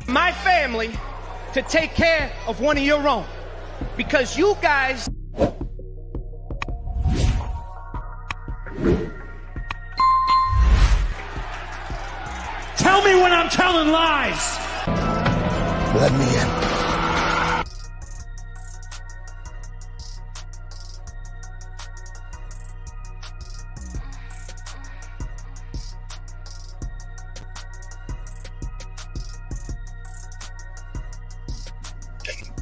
my family to take care of one of your own, because you guys tell me when I'm telling lies. Let me in.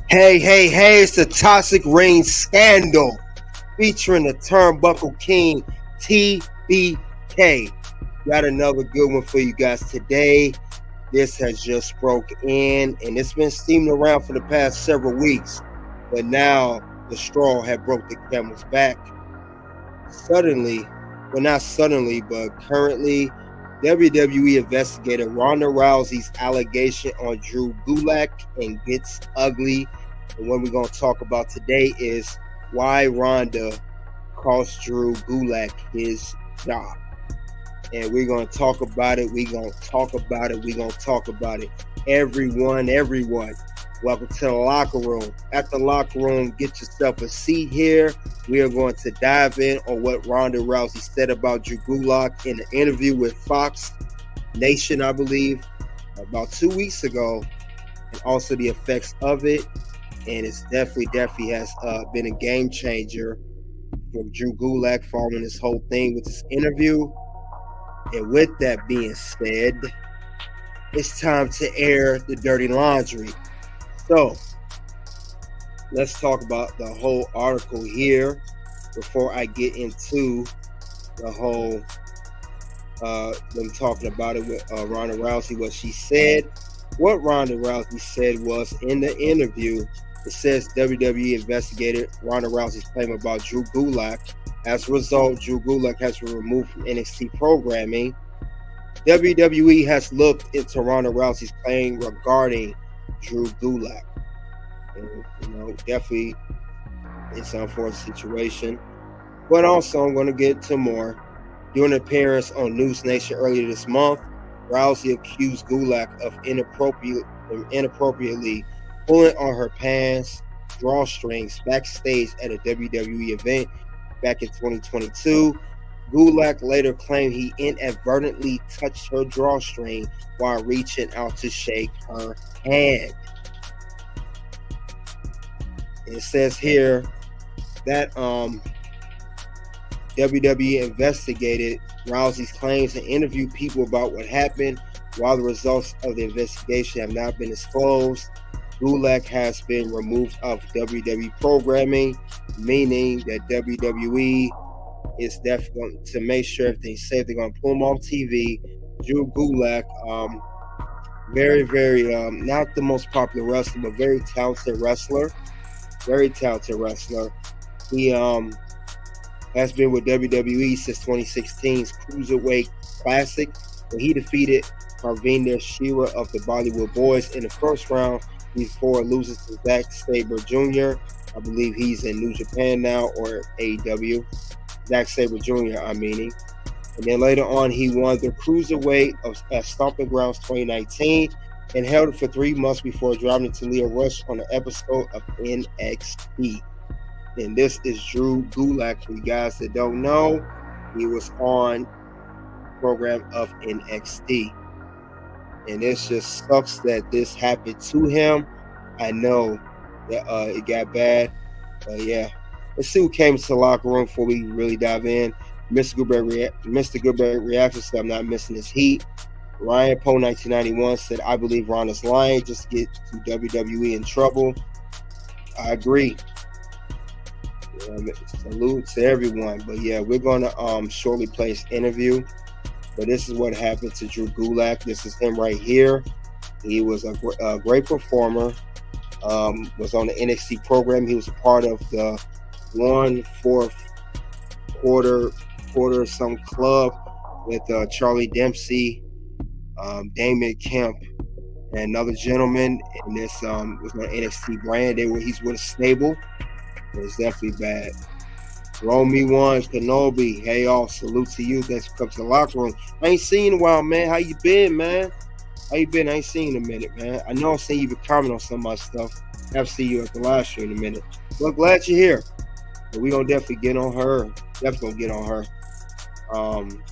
Hey, it's the Toxic Reign Scandal featuring the Turnbuckle King, TBK. Got another good one for you guys today. This has just broke in, and it's been steaming around for the past several weeks, but now the straw had broke the camel's back. Suddenly, well, not suddenly, but currently, WWE investigated Ronda Rousey's allegation on Drew Gulak, and gets ugly. And what we're going to talk about today is why Ronda cost Drew Gulak his job. And we're going to talk about it. Everyone, welcome to the locker room. At the locker room, get yourself a seat here. We are going to dive in on what Ronda Rousey said about Drew Gulak in an interview with Fox Nation, I believe, about 2 weeks ago, and also the effects of it. And it's definitely has been a game changer for Drew Gulak following this whole thing with this interview. And with that being said, it's time to air the dirty laundry. So let's talk about the whole article here before I get into the whole them talking about it with Ronda Rousey, what she said. What Ronda Rousey said was in the interview, it says WWE investigated Ronda Rousey's claim about Drew Gulak. As a result, Drew Gulak has been removed from NXT programming. WWE has looked into Ronda Rousey's claim regarding Drew Gulak. And, definitely it's an unfortunate situation. But also, I'm going to get to more. During an appearance on News Nation earlier this month, Rousey accused Gulak of inappropriately pulling on her pants drawstrings backstage at a WWE event back in 2022. Gulak later claimed he inadvertently touched her drawstring while reaching out to shake her hand. It says here that WWE investigated Rousey's claims and interviewed people about what happened. While the results of the investigation have not been disclosed, Gulak has been removed of WWE programming, meaning that WWE is definitely going to make sure if they say they're going to pull him off TV. Drew Gulak, very, not the most popular wrestler, but very talented wrestler. He has been with WWE since 2016's Cruiserweight Classic, where he defeated Harvinder Shira of the Bollywood Boys in the first round before losing to Zack Sabre Jr. I believe he's in New Japan now, or AEW. Zack Sabre Jr., I'm meaning. And then later on, he won the Cruiserweight at Stomping Grounds 2019 and held it for 3 months before driving to Leo Rush on an episode of NXT. And this is Drew Gulak. For you guys that don't know, he was on the program of NXT. And it just sucks that this happened to him. I know that it got bad. But yeah, let's see who came to the locker room before we really dive in. Mr. Goodberg reacted, so I'm not missing his heat. Ryan Poe 1991 said, I believe Ronda's lying just to get to WWE in trouble. I agree. Salute to everyone. But yeah, we're going to shortly play his interview. But this is what happened to Drew Gulak. This is him right here. He was a great performer. Was on the NXT program. He was a part of the 1/4 quarter some club with Charlie Dempsey, Damon Kemp, and another gentleman. And this was on NXT brand. He's with a stable. It was definitely bad. Roll me one, Kenobi. Hey, y'all, salute to you. Thanks for coming to the locker room. I ain't seen you in a while, man. How you been, man? How you been? I ain't seen you in a minute, man. I know I've seen you been comment on some of my stuff. I've seen you at the live stream in a minute. Well, glad you're here. But we gonna definitely get on her. Definitely gonna get on her.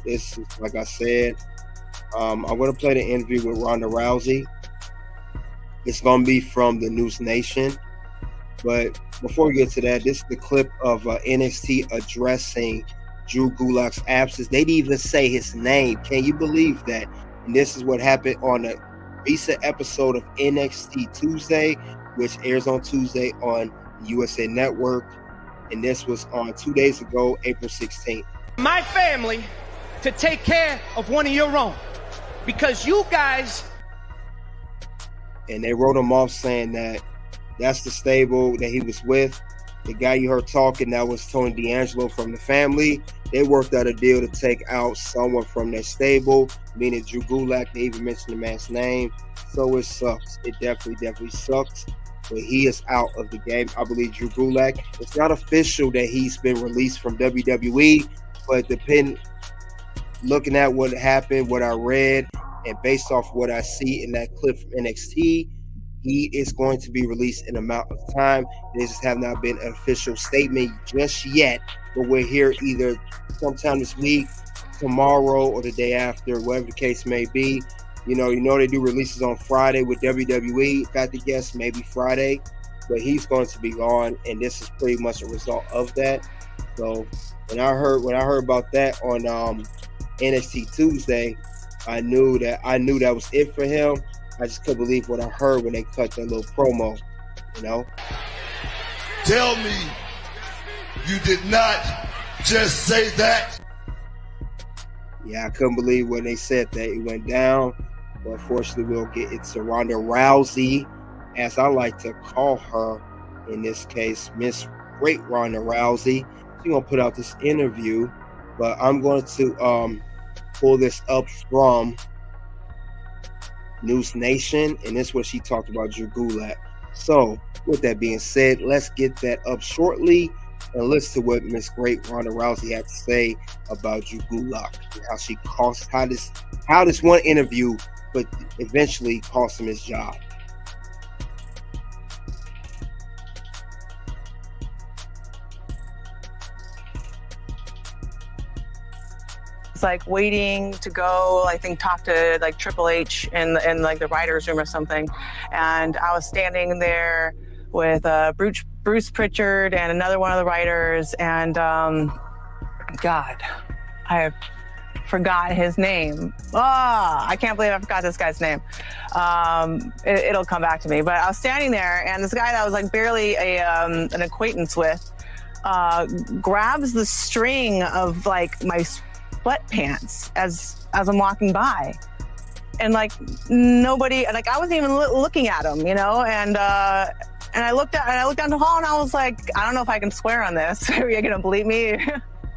This is, like I said, I'm gonna play the interview with Ronda Rousey. It's gonna be from the News Nation. But before we get to that, this is the clip of NXT addressing Drew Gulak's absence. They didn't even say his name. Can you believe that? And this is what happened on a recent episode of NXT Tuesday, which airs on Tuesday on USA Network. And this was on 2 days ago, April 16th. My family to take care of one of your own. Because you guys... And they wrote him off saying that that's the stable that he was with. The guy you heard talking, that was Tony D'Angelo from the family. They worked out a deal to take out someone from their stable, meaning Drew Gulak. They even mentioned the man's name. So it sucks. It definitely sucks. But he is out of the game. I believe Drew Gulak. It's not official that he's been released from WWE, but looking at what happened, what I read, and based off what I see in that clip from NXT, he is going to be released in a amount of time. There just have not been an official statement just yet, but we're here either sometime this week, tomorrow, or the day after, whatever the case may be. You know they do releases on Friday with WWE. Got to guess maybe Friday, but he's going to be gone, and this is pretty much a result of that. So when I heard about that on NXT Tuesday, I knew that was it for him. I just couldn't believe what I heard when they cut that little promo, Tell me you did not just say that. Yeah, I couldn't believe when they said that. It went down. But unfortunately, we'll get into Ronda Rousey, as I like to call her in this case, Miss Great Ronda Rousey. She's going to put out this interview, but I'm going to pull this up from News Nation, and this is what she talked about Drew Gulak. So, with that being said, let's get that up shortly and listen to what Miss Great Ronda Rousey had to say about Drew Gulak and how this one interview, but eventually cost him his job. Like waiting to go, I think, talk to like Triple H in like the writer's room or something, and I was standing there with Bruce Pritchard and another one of the writers, and God, I forgot his name. I can't believe I forgot this guy's name. It'll come back to me. But I was standing there, and this guy that I was like barely an acquaintance with grabs the string of like my sweatpants as I'm walking by, and like nobody, like I wasn't even looking at him, and I looked down the hall, and I was like, I don't know if I can swear on this. Are you gonna believe me?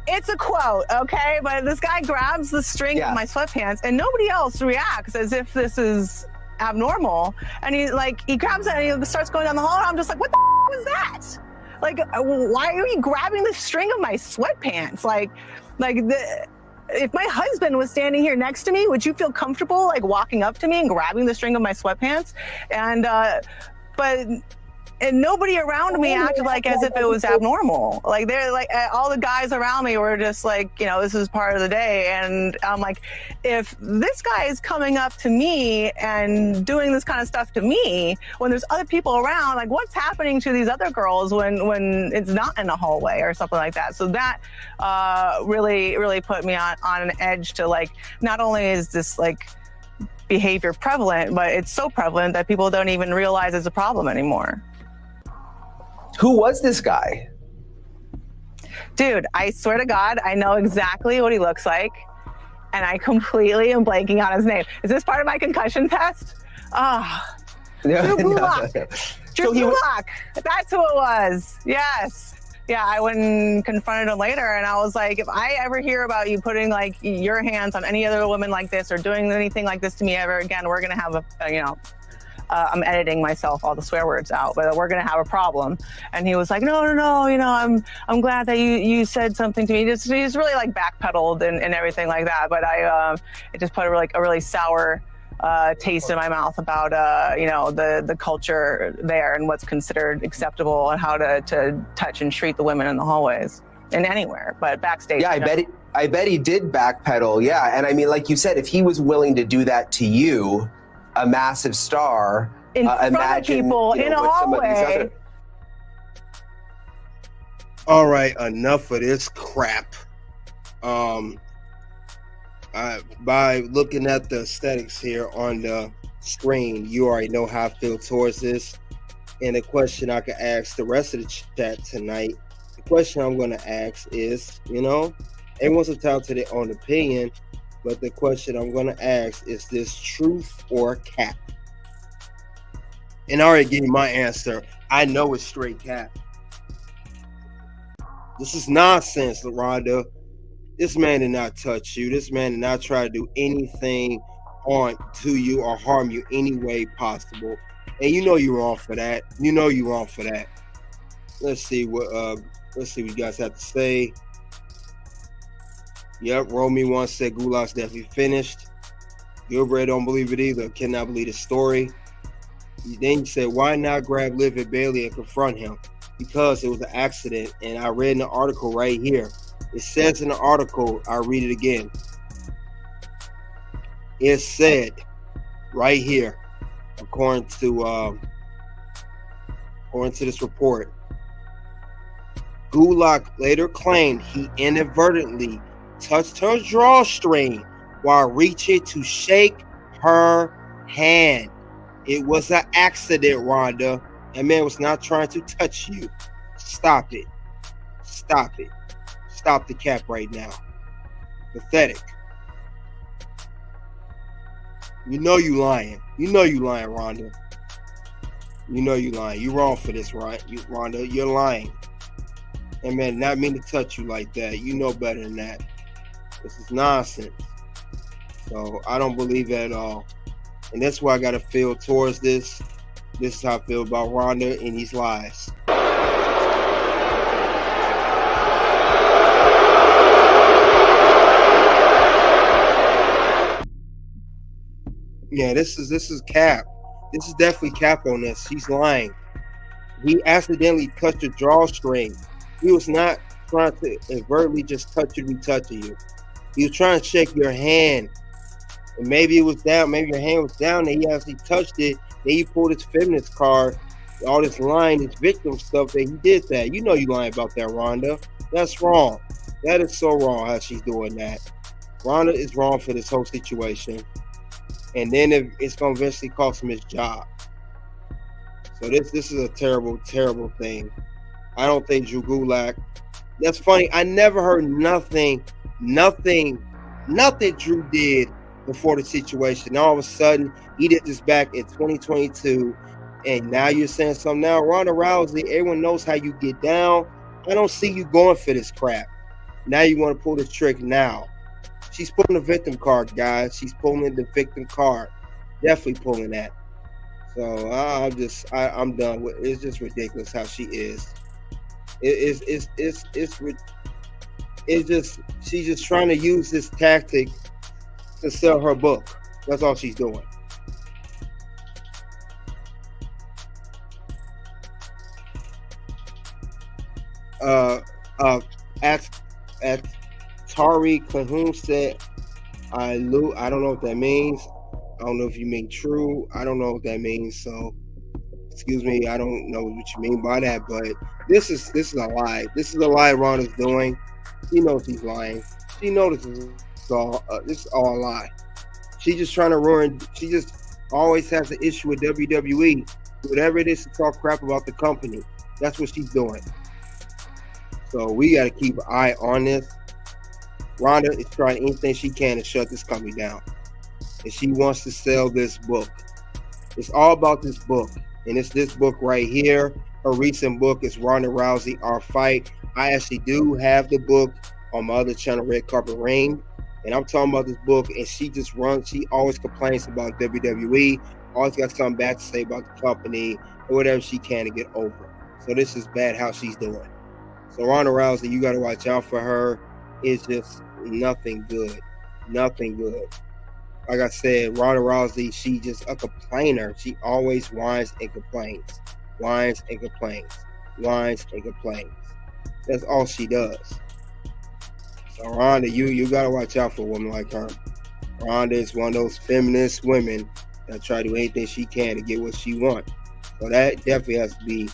It's a quote, okay? But this guy grabs the string of my sweatpants, and nobody else reacts as if this is abnormal. And he grabs it, and he starts going down the hall, and I'm just like, what the was that? Like, why are you grabbing the string of my sweatpants? If my husband was standing here next to me, would you feel comfortable like walking up to me and grabbing the string of my sweatpants? And nobody around me acted like as if it was abnormal. Like they're like all the guys around me were just like, this is part of the day. And I'm like, if this guy is coming up to me and doing this kind of stuff to me when there's other people around, like what's happening to these other girls when it's not in the hallway or something like that? So that really put me on an edge to like, not only is this like behavior prevalent, but it's so prevalent that people don't even realize it's a problem anymore. Who was this guy? Dude, I swear to God, I know exactly what he looks like, and I completely am blanking on his name. Is this part of my concussion test? Drew Gulak. Drew Gulak. That's who it was. Yes. Yeah, I went and confronted him later, and I was like, if I ever hear about you putting like your hands on any other woman like this or doing anything like this to me ever again, we're gonna have I'm editing myself all the swear words out, but we're gonna have a problem. And he was like, no, I'm glad that you said something to me. He's really like backpedaled and everything like that. But it just put a really sour taste in my mouth about, you know, the culture there and what's considered acceptable and how to touch and treat the women in the hallways and anywhere, but backstage. Yeah, I bet he did backpedal. Yeah, and I mean, like you said, if he was willing to do that to you, a massive star, in front imagine of people, you know, in a with some of these hallway. other. All right, enough of this crap. By looking at the aesthetics here on the screen, you already know how I feel towards this. And the question I can ask the rest of the chat tonight, the question I'm going to ask is, you know, everyone's entitled to their own opinion, but the question I'm going to ask is this truth or cap? And I already gave you my answer. I know it's straight cap. This is nonsense, Ronda. This man did not touch you. This man did not try to do anything to you or harm you any way possible. And you know you're wrong for that. You know you're wrong for that. Let's see what you guys have to say. Yep, Romy once said Gulak's definitely finished. Gilbert don't believe it either. Cannot believe the story. Then you said, why not grab Liv and Bailey and confront him? Because it was an accident. And I read in the article right here. It says in the article, I'll read it again. It said right here, according to this report, Gulak later claimed he inadvertently touched her drawstring while reaching to shake her hand. It was an accident, Ronda. That man was not trying to touch you. Stop it. Stop it. Stop the cap right now. Pathetic. You know you lying. You know you lying, Ronda. You know you lying. You wrong for this, right? Ronda, you're lying. And man, not mean to touch you like that. You know better than that. This is nonsense. So I don't believe that at all. And that's why I got to feel towards this. This is how I feel about Ronda and these lies. Yeah, this is cap. This is definitely cap on this. She's lying. He accidentally touched your drawstring. He was not trying to overtly just touch you and touching you. He was trying to shake your hand. And maybe it was down, maybe your hand was down, and he actually touched it. Then you pulled his feminist card, all this lying, this victim stuff that he did that. You know you lying about that, Ronda. That's wrong. That is so wrong how she's doing that. Ronda is wrong for this whole situation. And then it's going to eventually cost him his job. So this is a terrible, terrible thing. I don't think Drew Gulak. That's funny. I never heard nothing Drew did before the situation. All of a sudden, he did this back in 2022. And now you're saying something now. Ronda Rousey, everyone knows how you get down. I don't see you going for this crap. Now you want to pull this trick now. She's pulling the victim card, guys. She's pulling the victim card. Definitely pulling that. So I'm done with it. It's just ridiculous how she is. It's just she's just trying to use this tactic to sell her book. That's all she's doing. At Tari Cahoon said, I don't know what that means. I don't know if you mean true. I don't know what that means. So, excuse me. I don't know what you mean by that. But this is a lie. This is a lie Ronda's doing. She knows she's lying. She knows this is all a lie. She's just trying to ruin. She just always has an issue with WWE. Whatever it is to talk crap about the company. That's what she's doing. So we got to keep an eye on this. Ronda is trying anything she can to shut this company down. And she wants to sell this book. It's all about this book. And it's this book right here. Her recent book is Ronda Rousey, Our Fight. I actually do have the book on my other channel, Red Carpet Ring. And I'm talking about this book. And she always complains about WWE. Always got something bad to say about the company or whatever she can to get over. So this is bad how she's doing. So Ronda Rousey, you got to watch out for her. It's just nothing good. Nothing good. like I said, Ronda Rousey, she just a complainer. She always whines and complains. Whines and complains. Whines and complains. That's all she does. So Ronda, you gotta watch out for a woman like her. Ronda is one of those feminist women that try to do anything she can to get what she wants. So that definitely has to be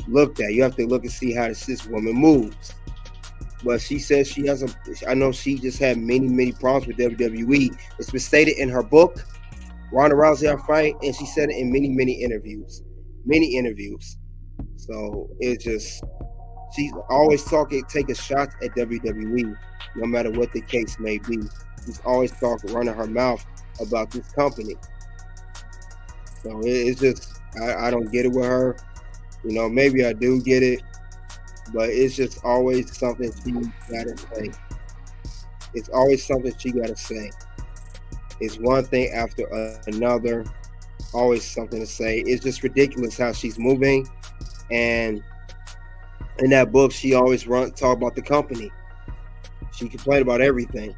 looked at. You have to look and see how this woman moves. But she says she has I know she just had many problems with WWE. It's been stated in her book, Ronda Rousey Our Fight, and she said it in many interviews. Many interviews. So it's just, she's always taking shots at WWE, no matter what the case may be. She's always running her mouth about this company. So it's just, I don't get it with her. You know, maybe I do get it, but it's just always something she gotta say. It's always something she gotta say. It's one thing after another, always something to say. It's just ridiculous how she's moving. And in that book, she always talk about the company. She complained about everything.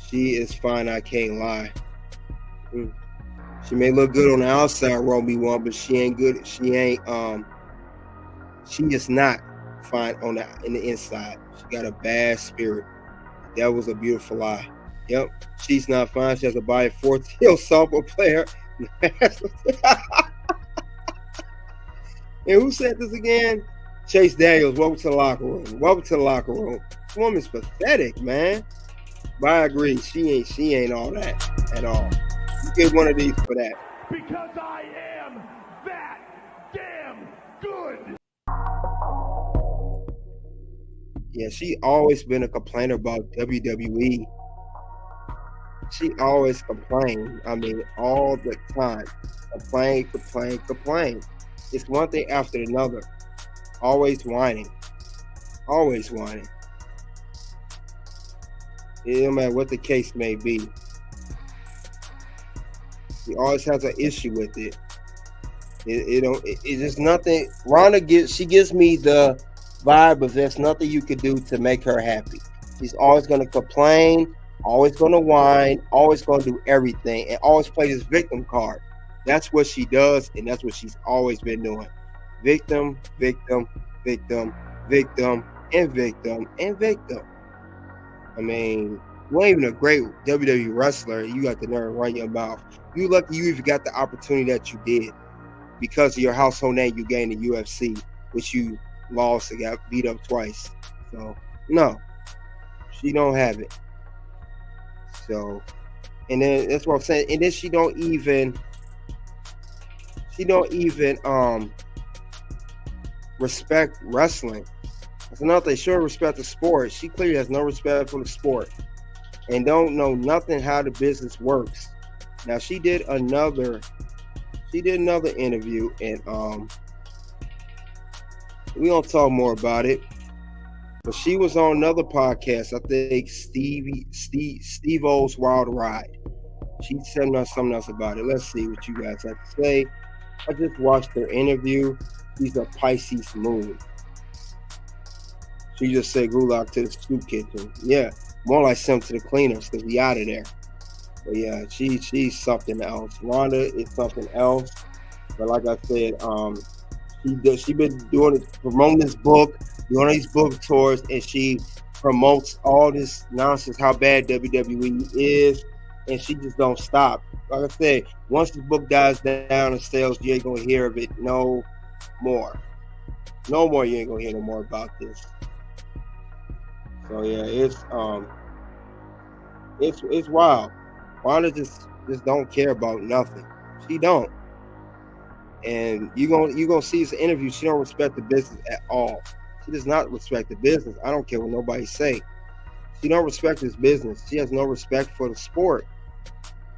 She is fine, I can't lie. She may look good on the outside, Romy one, but she ain't good. She is not fine in the inside. She got a bad spirit. That was a beautiful lie. Yep, she's not fine. She has a body for a softball player. And who said this again? Chase Daniels. Welcome to the locker room. Welcome to the locker room. This woman's pathetic, man. But I agree, she ain't all that at all. You get one of these for that. Because I am that damn good. Yeah, she always been a complainer about WWE. She always complained. I mean, all the time. Complain. It's one thing after another. Always whining. Always whining. It don't matter what the case may be. She always has an issue with it. It's just nothing. Ronda gives me the vibe of there's nothing you could do to make her happy. She's always gonna complain, always gonna whine, always gonna do everything, and always play this victim card. That's what she does, and that's what she's always been doing. Victim, victim, victim, victim, and victim, and victim. I mean, you ain't even a great WWE wrestler. You got the nerve to run your mouth. You lucky you even got the opportunity that you did because of your household name you gained in UFC, which you lost and got beat up twice. So no, she don't have it. So, and then that's what I'm saying. And then she don't even respect wrestling. That's another thing. She don't respect the sport. She clearly has no respect for the sport and don't know nothing how the business works. Now she did another interview, and we don't talk more about it. But she was on another podcast. I think Steve O's Wild Ride. She said something else about it. Let's see what you guys have to say. I just watched her interview. She's a Pisces moon. She just said Gulak to the soup kitchen. Yeah, more like Sim to the cleaners because he out of there. But yeah, she's something else. Ronda is something else. But like I said, she been promoting this book, doing these book tours, and she promotes all this nonsense how bad WWE is, and she just don't stop. Like I said, once the book dies down in sales, you ain't gonna hear of it no more. No more. You ain't gonna hear no more about this. So yeah, it's wild. Ronda just don't care about nothing. She don't. And you gonna see this interview. She don't respect the business at all. She does not respect the business. I don't care what nobody say. She don't respect this business. She has no respect for the sport.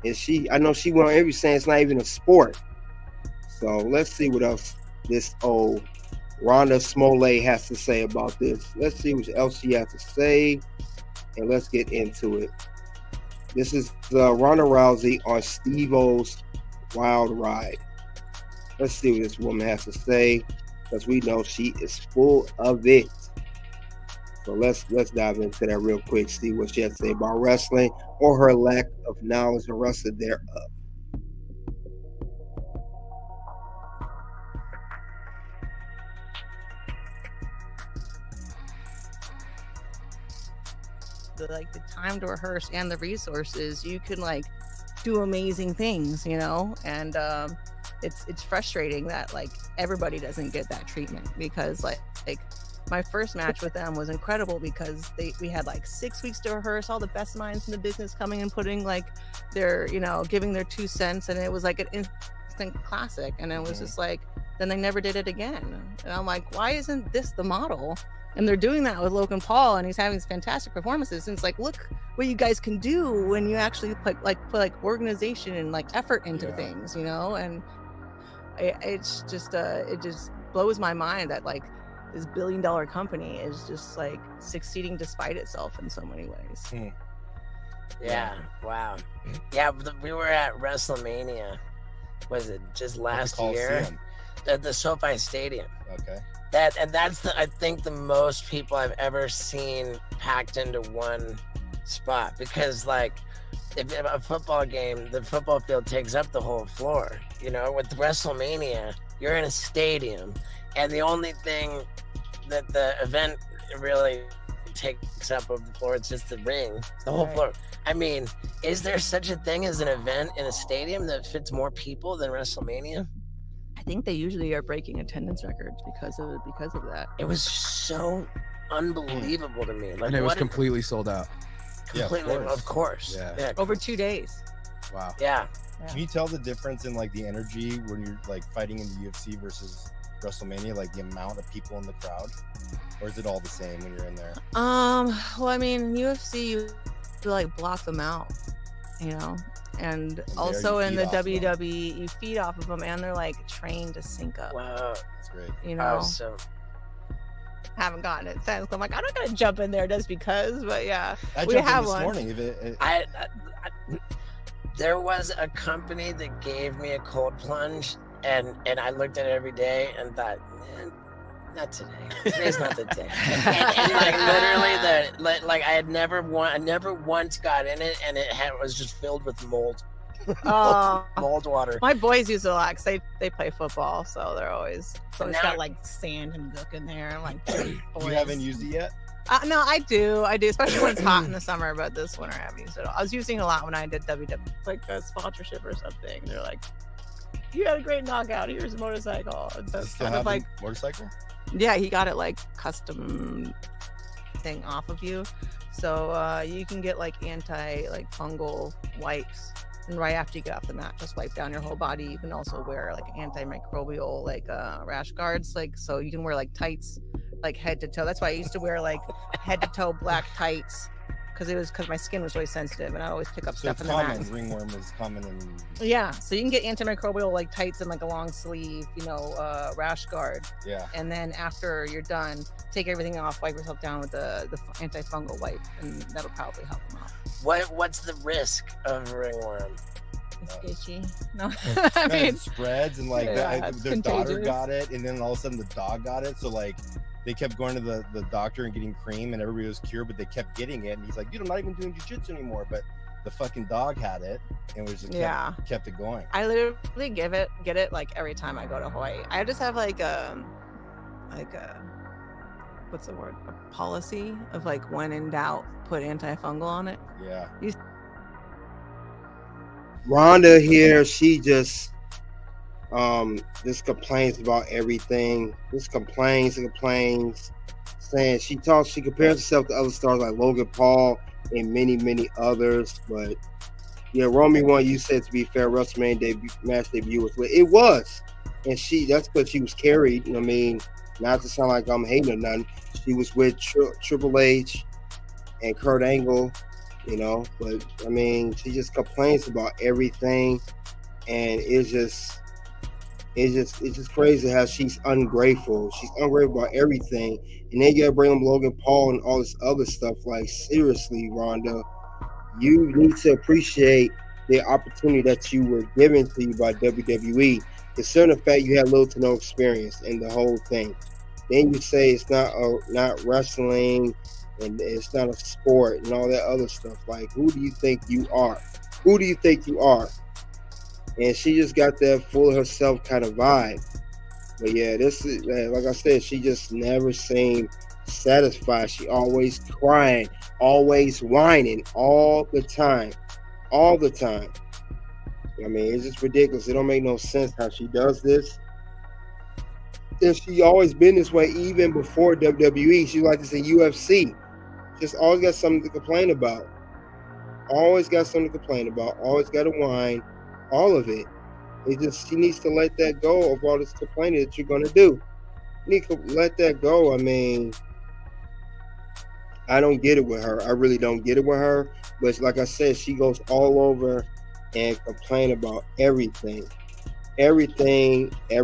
And I know she went on every saying it's not even a sport. So let's see what else this old Ronda Smollett has to say about this. Let's see what else she has to say, and let's get into it. This is Ronda Rousey on Steve-O's Wild Ride. Let's see what this woman has to say, because we know she is full of it. So let's dive into that real quick, see what she has to say about wrestling or her lack of knowledge of wrestling thereof. The time to rehearse and the resources, you can like do amazing things, you know, and it's frustrating that like everybody doesn't get that treatment, because like my first match with them was incredible because we had like 6 weeks to rehearse, all the best minds in the business coming and putting like their, you know, giving their 2 cents, and it was like an instant classic. And it was just like, then they never did it again. And I'm like, why isn't this the model? And they're doing that with Logan Paul, and he's having these fantastic performances. And it's like, look what you guys can do when you actually put organization and like effort into things, you know. And it's just it just blows my mind that like this $1 billion company is just like succeeding despite itself in so many ways. Yeah. Wow. Yeah, we were at WrestleMania. Was it just last year? At the SoFi Stadium. Okay. That's I think the most people I've ever seen packed into one spot, because like if a football game, the football field takes up the whole floor. You know, with WrestleMania, you're in a stadium, and the only thing that the event really takes up of the floor, it's just the ring, the whole floor. I mean, is there such a thing as an event in a stadium that fits more people than WrestleMania? I think they usually are breaking attendance records because of that. It was so unbelievable to me. Like, and it was completely sold out. Completely, of course. Yeah. Over 2 days. Wow. Yeah. Can you tell the difference in like the energy when you're like fighting in the UFC versus WrestleMania, like the amount of people in the crowd, or is it all the same when you're in there? Well, I mean, UFC, you like block them out, you know. And also in the WWE, you feed off of them, and they're like trained to sync up. Wow, that's great. You know, so haven't gotten it since. I'm like, I'm not gonna jump in there just because, but yeah, we have one. Morning. There was a company that gave me a cold plunge, and I looked at it every day and thought, not today. Today's not the day. and like literally, I never once got in it, and it was just filled with mold. Mold water. My boys use it a lot because they play football, so they're always got like sand and gook in there. I'm like, you haven't used it yet? No, I do, especially when it's hot in the summer. But this winter, I haven't used it. I was using it a lot when I did WWE, like a sponsorship or something. They're like, "You had a great knockout. Here's a motorcycle." And so it's kind of like motorcycle. Yeah, he got it like custom thing off of you, so you can get like fungal wipes, and right after you get off the mat, just wipe down your whole body. You can also wear like antimicrobial rash guards, like so you can wear like tights, like head to toe. That's why I used to wear like head to toe black tights, because my skin was really sensitive, and I always pick up stuff in the mat. Ringworm is common in. Yeah, so you can get antimicrobial like tights and like a long sleeve, rash guard. Yeah. And then after you're done, take everything off, wipe yourself down with the antifungal wipe, and that'll probably help them out. What's the risk of ringworm? It's itchy. No, I mean, it spreads, and like their daughter contagious. got it, and then all of a sudden the dog got it. So like. They kept going to the doctor and getting cream, and everybody was cured, but they kept getting it. And he's like, dude, I'm not even doing jiu-jitsu anymore. But the fucking dog had it, and was just kept it going. I literally get it like every time I go to Hawaii. I just have like a what's the word? A policy of like, when in doubt, put antifungal on it. Yeah. Ronda here, she just complains about everything. Just complains, saying she compares herself to other stars like Logan Paul and many others. But yeah, Romy one, you said, to be fair, WrestleMania match debut was lit. It was, and that's because she was carried. I mean, not to sound like I'm hating or nothing. She was with Triple H and Kurt Angle, But I mean, she just complains about everything, and it's just crazy how she's ungrateful. She's ungrateful about everything. And then you gotta bring up Logan Paul and all this other stuff. Like, seriously, Ronda, you need to appreciate the opportunity that you were given to you by WWE. Considering the fact you had little to no experience in the whole thing. Then you say it's not wrestling and it's not a sport and all that other stuff. Like, who do you think you are? Who do you think you are? And she just got that full of herself kind of vibe. But yeah, this is, like I said, she just never seemed satisfied. She always crying, always whining, all the time. All the time. I mean, it's just ridiculous. It don't make no sense how she does this. And she always been this way even before WWE. She like this in UFC. Just always got something to complain about. Always got something to complain about. Always got to whine. All of it. It just, she needs to let that go of all this complaining that you're gonna do. You need to let that go. I mean, I don't get it with her. I really don't get it with her. But like I said, she goes all over and complain about everything. Everything. I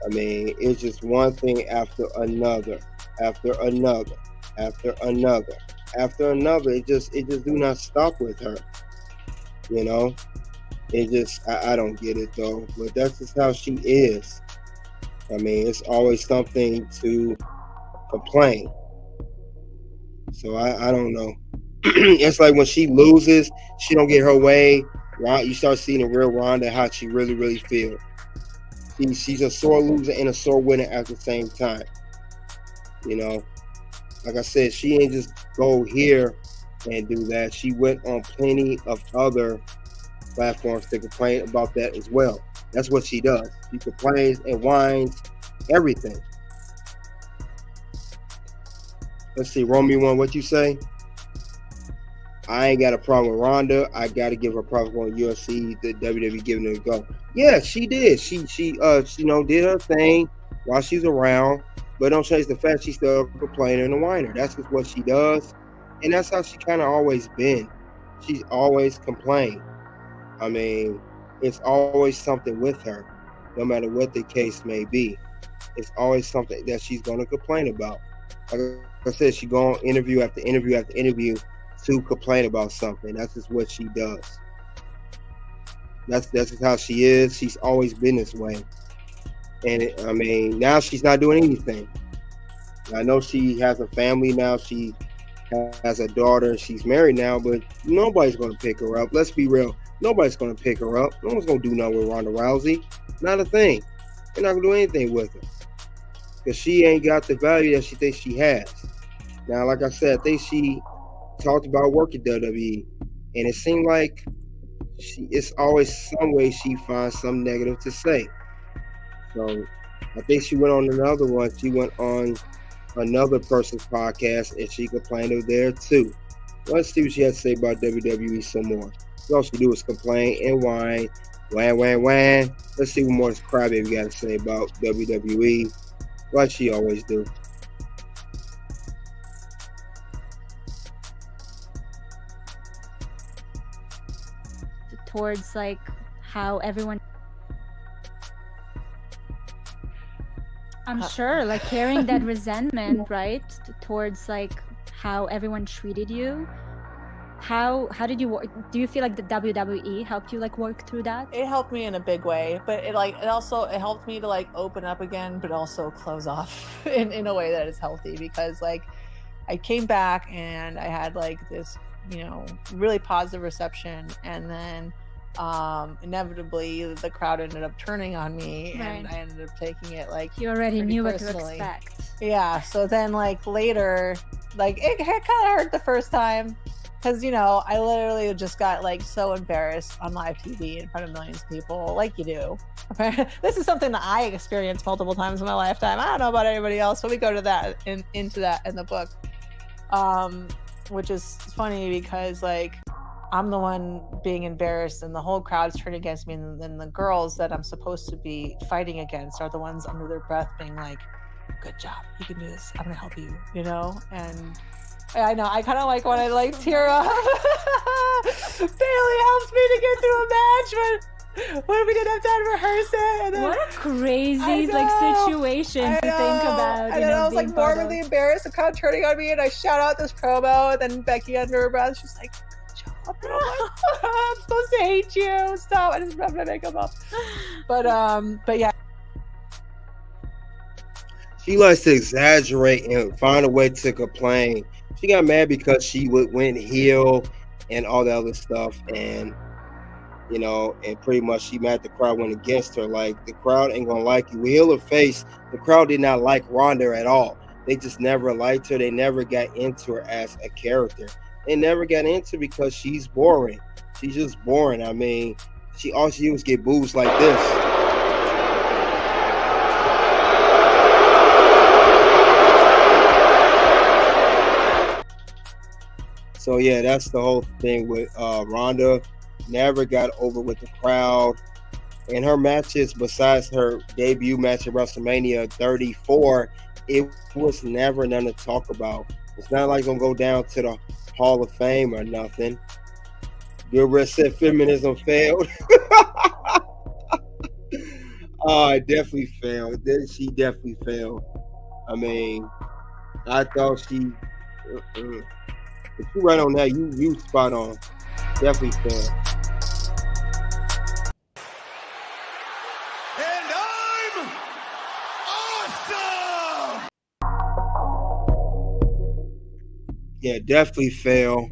mean, it's just one thing after another. It just do not stop with her. You know? It just, I don't get it though. But that's just how she is. I mean, it's always something to complain. So I don't know. It's like when she loses, she don't get her way. You start seeing the real Ronda, how she really feels. She's a sore loser and a sore winner at the same time. You know, like I said, she ain't just go here and do that. She went on plenty of other platforms to complain about that as well. That's what she does. She complains and whines everything. Let's see, Romy one, what you say? I ain't got a problem with Ronda. I got to give her props on UFC, the WWE giving her a go. Yeah, she did. She did her thing while she's around, but don't change the fact she's still a complainer and a whiner. That's just what she does, and that's how she kind of always been. She's always complained. I mean, it's always something with her, no matter what the case may be. It's always something that she's going to complain about. Like I said, she go on interview after interview after interview to complain about something. That's just what she does. That's just how she is. She's always been this way. And I mean, now she's not doing anything. I know she has a family now. She has a daughter. She's married now, but nobody's going to pick her up. Let's be real. Nobody's going to pick her up. No one's going to do nothing with Ronda Rousey. Not a thing. They're not going to do anything with her. Because she ain't got the value that she thinks she has. Now, like I said, I think she talked about working WWE, and it seemed like it's always some way she finds some negative to say. So I think she went on another one. She went on another person's podcast, and she complained over there too. Let's see what she has to say about WWE some more. All she do is complain and whine. Let's see what more this crybaby got to say about WWE, like she always do. Towards like how everyone, I'm sure, like carrying that resentment, right, towards like how everyone treated you. How did you work? Do you feel like the WWE helped you like work through that? It helped me in a big way, but it helped me to like open up again, but also close off in a way that is healthy, because like I came back and I had like this, really positive reception, and then inevitably the crowd ended up turning on me, right. And I ended up taking it like you already knew personally. What to expect. Yeah, so then like later, like it kind of hurt the first time, because I literally just got like so embarrassed on live TV in front of millions of people, like you do. This is something that I experienced multiple times in my lifetime. I don't know about everybody else, but we go to that into that in the book, which is funny because like I'm the one being embarrassed and the whole crowd's turning against me, and then the girls that I'm supposed to be fighting against are the ones under their breath being like, good job, you can do this, I'm gonna help you, and I know, I kind of like when I like tear up. Bailey helped me to get through a match, but when we didn't have time to rehearse it. What a crazy situation to think about. And then I was like morbidly embarrassed, the crowd turning on me, and I shout out this promo, and then Becky under her breath, she's like, I'm supposed to hate you. Stop. I just rubbed my makeup up. But yeah. She likes to exaggerate and find a way to complain. She got mad because she went heel and all that other stuff, and you know, and pretty much she mad the crowd went against her. Like, the crowd ain't gonna like you. Heel or face, the crowd did not like Ronda at all. They just never liked her. They never got into her as a character. They never got into because she's boring. She's just boring. I mean, all she did was get boos like this. So yeah, that's the whole thing with Ronda. Never got over with the crowd. And her matches, besides her debut match at WrestleMania 34, it was never none to talk about. It's not like gonna go down to the Hall of Fame or nothing. Gilbert said feminism failed. Oh, it definitely failed. She definitely failed. I mean, I thought she. If you right on that, you spot on. Definitely failed. And I'm awesome! Yeah, definitely failed.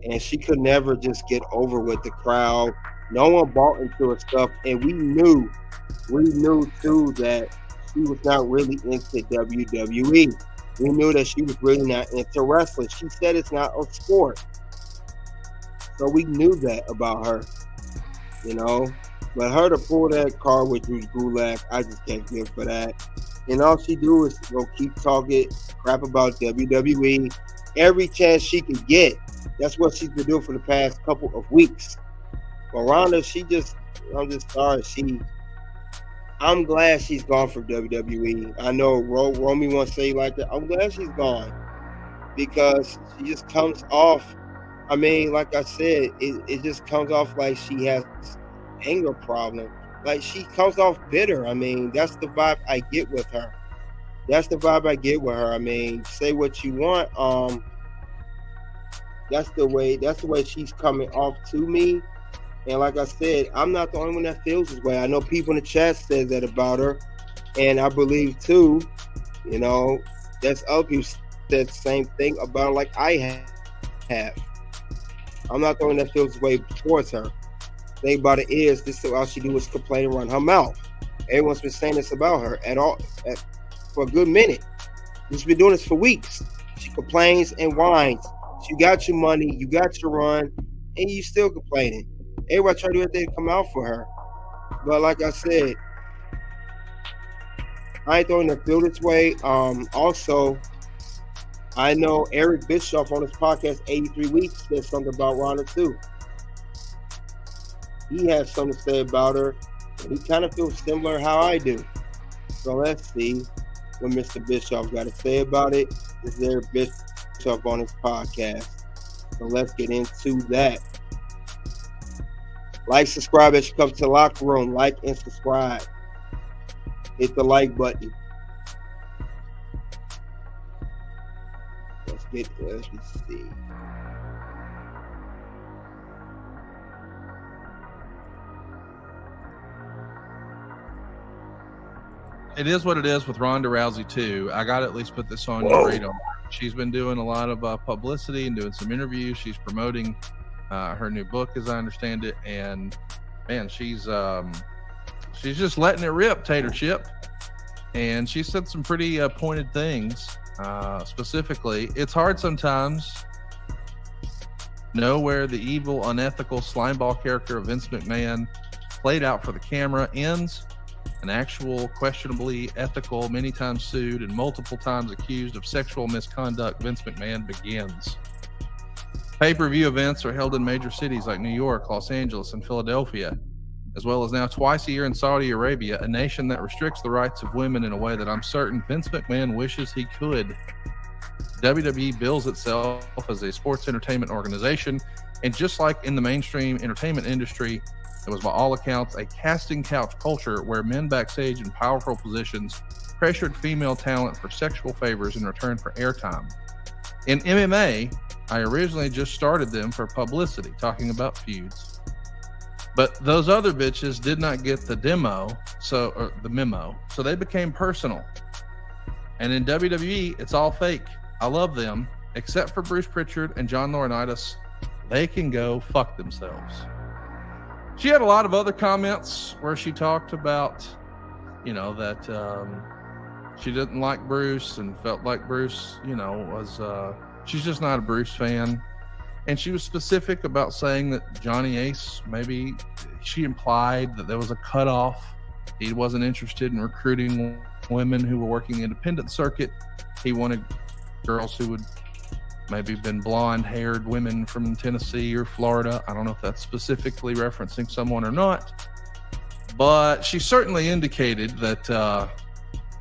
And she could never just get over with the crowd. No one bought into her stuff. And we knew too that she was not really into WWE. We knew that she was really not into wrestling. She said it's not a sport. So we knew that about her, you know. But her to pull that card with Drew Gulak, I just can't give for that. And all she do is go keep talking crap about WWE every chance she could get. That's what she's been doing for the past couple of weeks. But Ronda, I'm just sorry. I'm glad she's gone from WWE. I know Romy wants to say like that. I'm glad she's gone because she just comes off. I mean, like I said, it just comes off like she has anger problem. Like, she comes off bitter. I mean, that's the vibe I get with her. I mean, say what you want. That's the way she's coming off to me. And like I said, I'm not the only one that feels this way. I know people in the chat said that about her. And I believe too, you know, that's other people said the same thing about her like I have. I'm not the only one that feels this way towards her. The thing about it is, this is all she do is complain and run her mouth. Everyone's been saying this about her for a good minute. She's been doing this for weeks. She complains and whines. You got your money, you got your run, and you still complaining. Everybody try to do everything to come out for her. But like I said, I ain't throwing the feel this way. Also, I know Eric Bischoff on his podcast, 83 Weeks, said something about Ronda too. He has something to say about her. He kind of feels similar how I do. So let's see what Mr. Bischoff got to say about it. This is Eric Bischoff on his podcast. So let's get into that. Like, subscribe as you come to the locker room. Like and subscribe. Hit the like button. Let's see. It is what it is with Ronda Rousey too. I got to at least put this on your radar. She's been doing a lot of publicity and doing some interviews. She's promoting her new book, as I understand it, and man, she's just letting it rip, Tater Chip. And she said some pretty pointed things. Specifically, it's hard sometimes know where the evil, unethical slimeball character of Vince McMahon, played out for the camera, ends. An actual, questionably ethical, many times sued, and multiple times accused of sexual misconduct Vince McMahon begins. Pay-per-view events are held in major cities like New York, Los Angeles, and Philadelphia, as well as now twice a year in Saudi Arabia, a nation that restricts the rights of women in a way that I'm certain Vince McMahon wishes he could. WWE bills itself as a sports entertainment organization, and just like in the mainstream entertainment industry, it was by all accounts a casting couch culture where men backstage in powerful positions pressured female talent for sexual favors in return for airtime. In MMA, I originally just started them for publicity, talking about feuds. But those other bitches did not get the memo, so they became personal. And in WWE, it's all fake. I love them, except for Bruce Pritchard and John Laurinaitis. They can go fuck themselves. She had a lot of other comments where she talked about, that she didn't like Bruce and felt like Bruce, was she's just not a Bruce fan. And she was specific about saying that Johnny Ace, maybe she implied that there was a cutoff. He wasn't interested in recruiting women who were working the independent circuit. He wanted girls who would maybe been blonde-haired women from Tennessee or Florida. I don't know if that's specifically referencing someone or not. But she certainly indicated that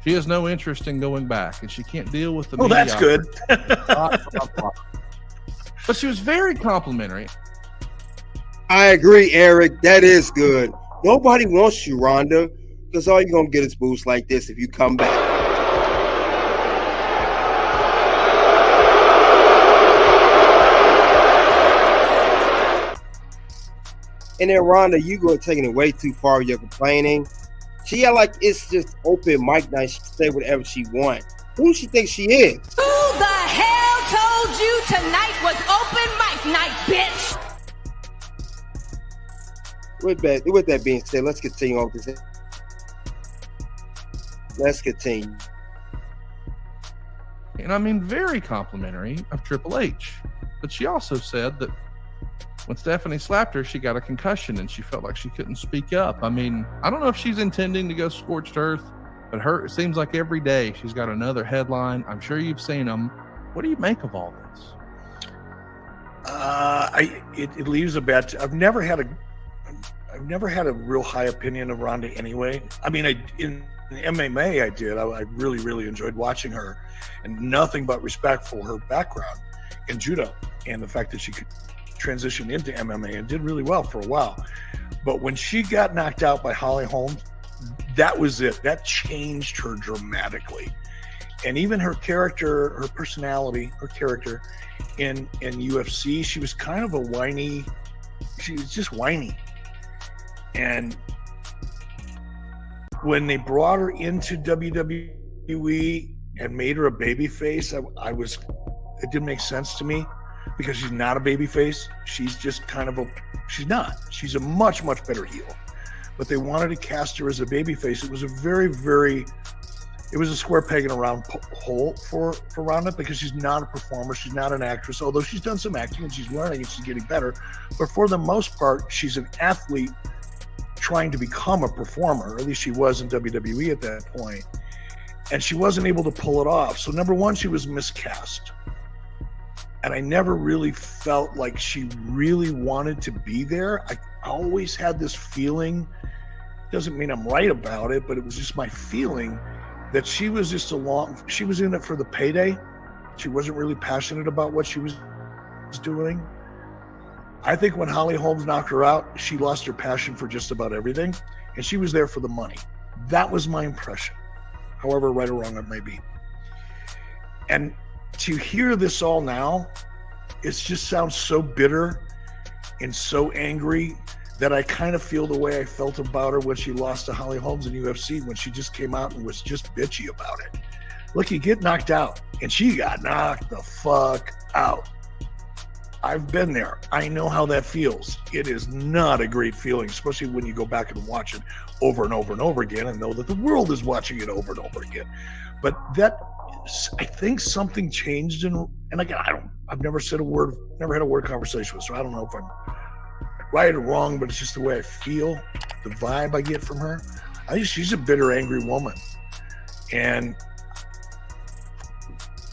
she has no interest in going back, and she can't deal with the media. That's good. But she was very complimentary. I agree, Eric. That is good. Nobody wants you, Ronda, because all you're going to get is boosts like this if you come back. And then, Ronda, you go taking it way too far with your complaining. She like it's just open mic night. She can say whatever she wants. Who does she think she is? Who the hell told you tonight was open mic night, bitch? With that being said, let's continue on with this. Let's continue. And I mean, very complimentary of Triple H. But she also said that when Stephanie slapped her, she got a concussion and she felt like she couldn't speak up. I mean, I don't know if she's intending to go scorched earth, but it seems like every day she's got another headline. I'm sure you've seen them. What do you make of all this? It leaves a bad. I've never had a real high opinion of Ronda anyway. I mean, in MMA I did. I really, really enjoyed watching her, and nothing but respect for her background in judo and the fact that she could transition into MMA and did really well for a while. But when she got knocked out by Holly Holm, that was it. That changed her dramatically. And even her character, her personality, her character in UFC, she was kind of she was just whiny. And when they brought her into WWE and made her a babyface, it didn't make sense to me, because she's not a babyface. She's just she's a much, much better heel. But they wanted to cast her as a babyface. It was it was a square peg in a round hole for Ronda, because she's not a performer. She's not an actress, although she's done some acting and she's learning and she's getting better. But for the most part, she's an athlete trying to become a performer. At least she was in WWE at that point. And she wasn't able to pull it off. So number one, she was miscast. And I never really felt like she really wanted to be there. I always had this feeling, doesn't mean I'm right about it, but it was just my feeling that she was just she was in it for the payday. She wasn't really passionate about what she was doing. I think when Holly Holmes knocked her out, she lost her passion for just about everything, and she was there for the money. That was my impression, however right or wrong it may be. And to hear this all now, it just sounds so bitter and so angry that I kind of feel the way I felt about her when she lost to Holly Holmes in UFC, when she just came out and was just bitchy about it. Look, you get knocked out, and she got knocked the fuck out. I've been there. I know how that feels. It is not a great feeling, especially when you go back and watch it over and over and over again and know that the world is watching it over and over again. But I think something changed, and again, I've never said a word, never had a word conversation with her, so I don't know if I'm right or wrong, but it's just the way I feel, the vibe I get from her. I think she's a bitter, angry woman, and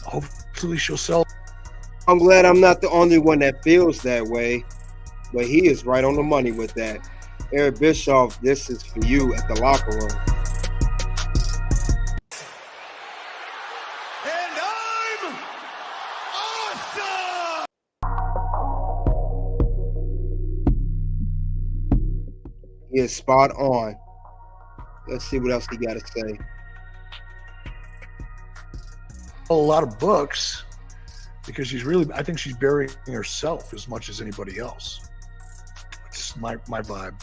hopefully she'll sell. I'm glad I'm not the only one that feels that way, but he is right on the money with that. Eric Bischoff, this is for you at the locker room. And I'm awesome! He is spot on. Let's see what else he got to say. A lot of books, because I think she's burying herself as much as anybody else. It's my vibe.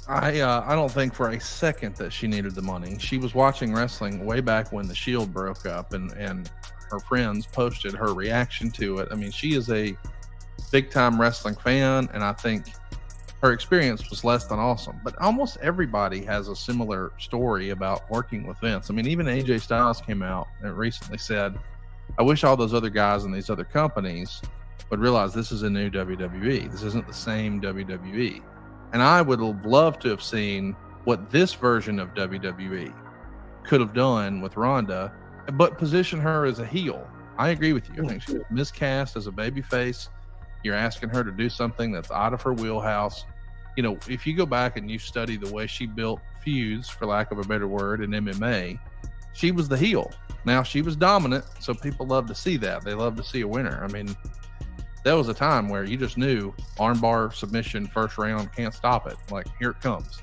I don't think for a second that she needed the money. She was watching wrestling way back when the Shield broke up, and her friends posted her reaction to it. I mean, she is a big time wrestling fan, and I think her experience was less than awesome. But almost everybody has a similar story about working with Vince. I mean, even AJ Styles came out and recently said, I wish all those other guys in these other companies would realize this is a new WWE. This isn't the same WWE. And I would have loved to have seen what this version of WWE could have done with Ronda, but position her as a heel. I agree with you. I think she's miscast as a babyface. You're asking her to do something that's out of her wheelhouse. You know, if you go back and you study the way she built feuds, for lack of a better word, in MMA, she was the heel. Now, she was dominant, so people love to see that. They love to see a winner. I mean, there was a time where you just knew armbar submission first round, can't stop it. Like, here it comes.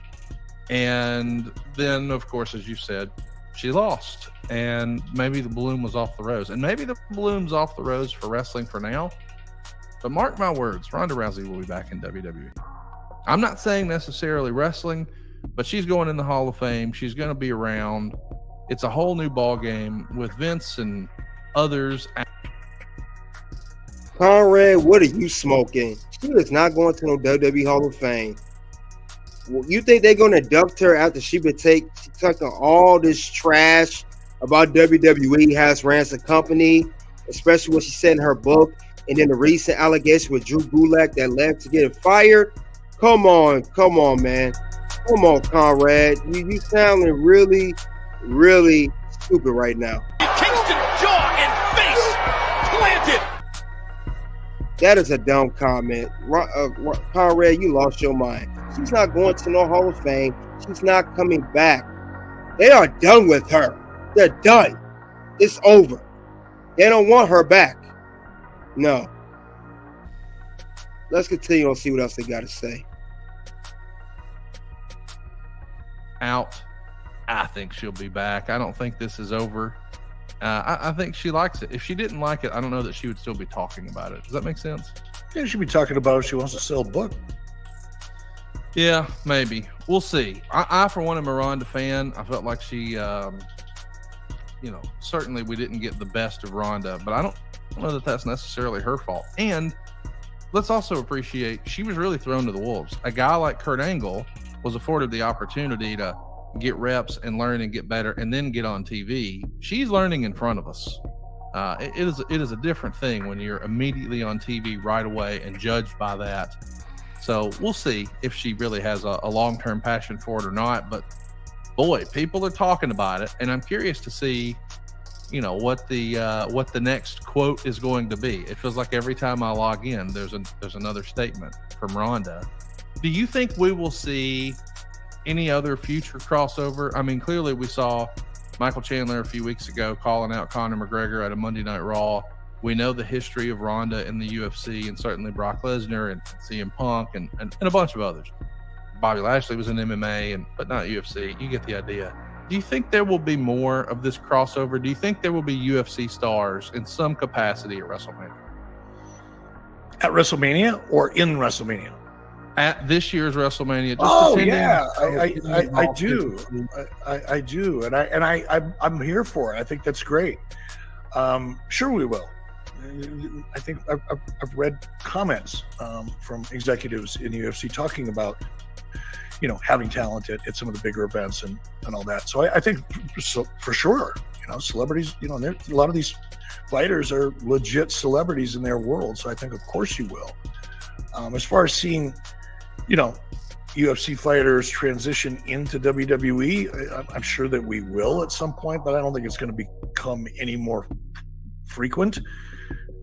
And then, of course, as you said, she lost. And maybe the balloon was off the rose. And maybe the balloon's off the rose for wrestling for now. But mark my words, Ronda Rousey will be back in WWE. I'm not saying necessarily wrestling, but she's going in the Hall of Fame. She's going to be around. It's a whole new ball game with Vince and others. Conrad, what are you smoking? She is not going to no WWE Hall of Fame. Well, you think they're going to induct her after she taking all this trash about WWE has ran the company, especially what she said in her book, and then the recent allegation with Drew Gulak that led to getting fired? Come on, man. Come on, Conrad. You sounding really, really stupid right now. Kingston jaw and face planted. That is a dumb comment. Conrad, you lost your mind. She's not going to no Hall of Fame. She's not coming back. They are done with her. They're done. It's over. They don't want her back. No. Let's continue and see what else they got to say. Out. I think she'll be back. I don't think this is over. I think she likes it. If she didn't like it, I don't know that she would still be talking about it. Does that make sense? Yeah, she'd be talking about if she wants to sell a book. Yeah, maybe. We'll see. I for one, am a Ronda fan. I felt like she, certainly we didn't get the best of Ronda, but I don't know that that's necessarily her fault. And let's also appreciate she was really thrown to the wolves. A guy like Kurt Angle was afforded the opportunity to get reps and learn and get better and then get on TV. She's learning in front of us. It is a different thing when you're immediately on TV right away and judged by that. So we'll see if she really has a long-term passion for it or not. But boy, people are talking about it, and I'm curious to see, what the next quote is going to be. It feels like every time I log in, there's another statement from Ronda. Do you think we will see any other future crossover? I mean, clearly we saw Michael Chandler a few weeks ago calling out Conor McGregor at a Monday Night Raw. We know the history of Ronda in the UFC, and certainly Brock Lesnar and CM Punk and a bunch of others. Bobby Lashley was in MMA, but not UFC. You get the idea. Do you think there will be more of this crossover? Do you think there will be UFC stars in some capacity at WrestleMania? At WrestleMania or in WrestleMania? At this year's WrestleMania. I do. I do, and I'm here for it. I think that's great. Sure, we will. I think I've read comments from executives in the UFC talking about, having talent at some of the bigger events and all that. So I think for sure, celebrities, a lot of these fighters are legit celebrities in their world. So I think, of course, you will. As far as seeing, UFC fighters transition into WWE, I'm sure that we will at some point, but I don't think it's going to become any more frequent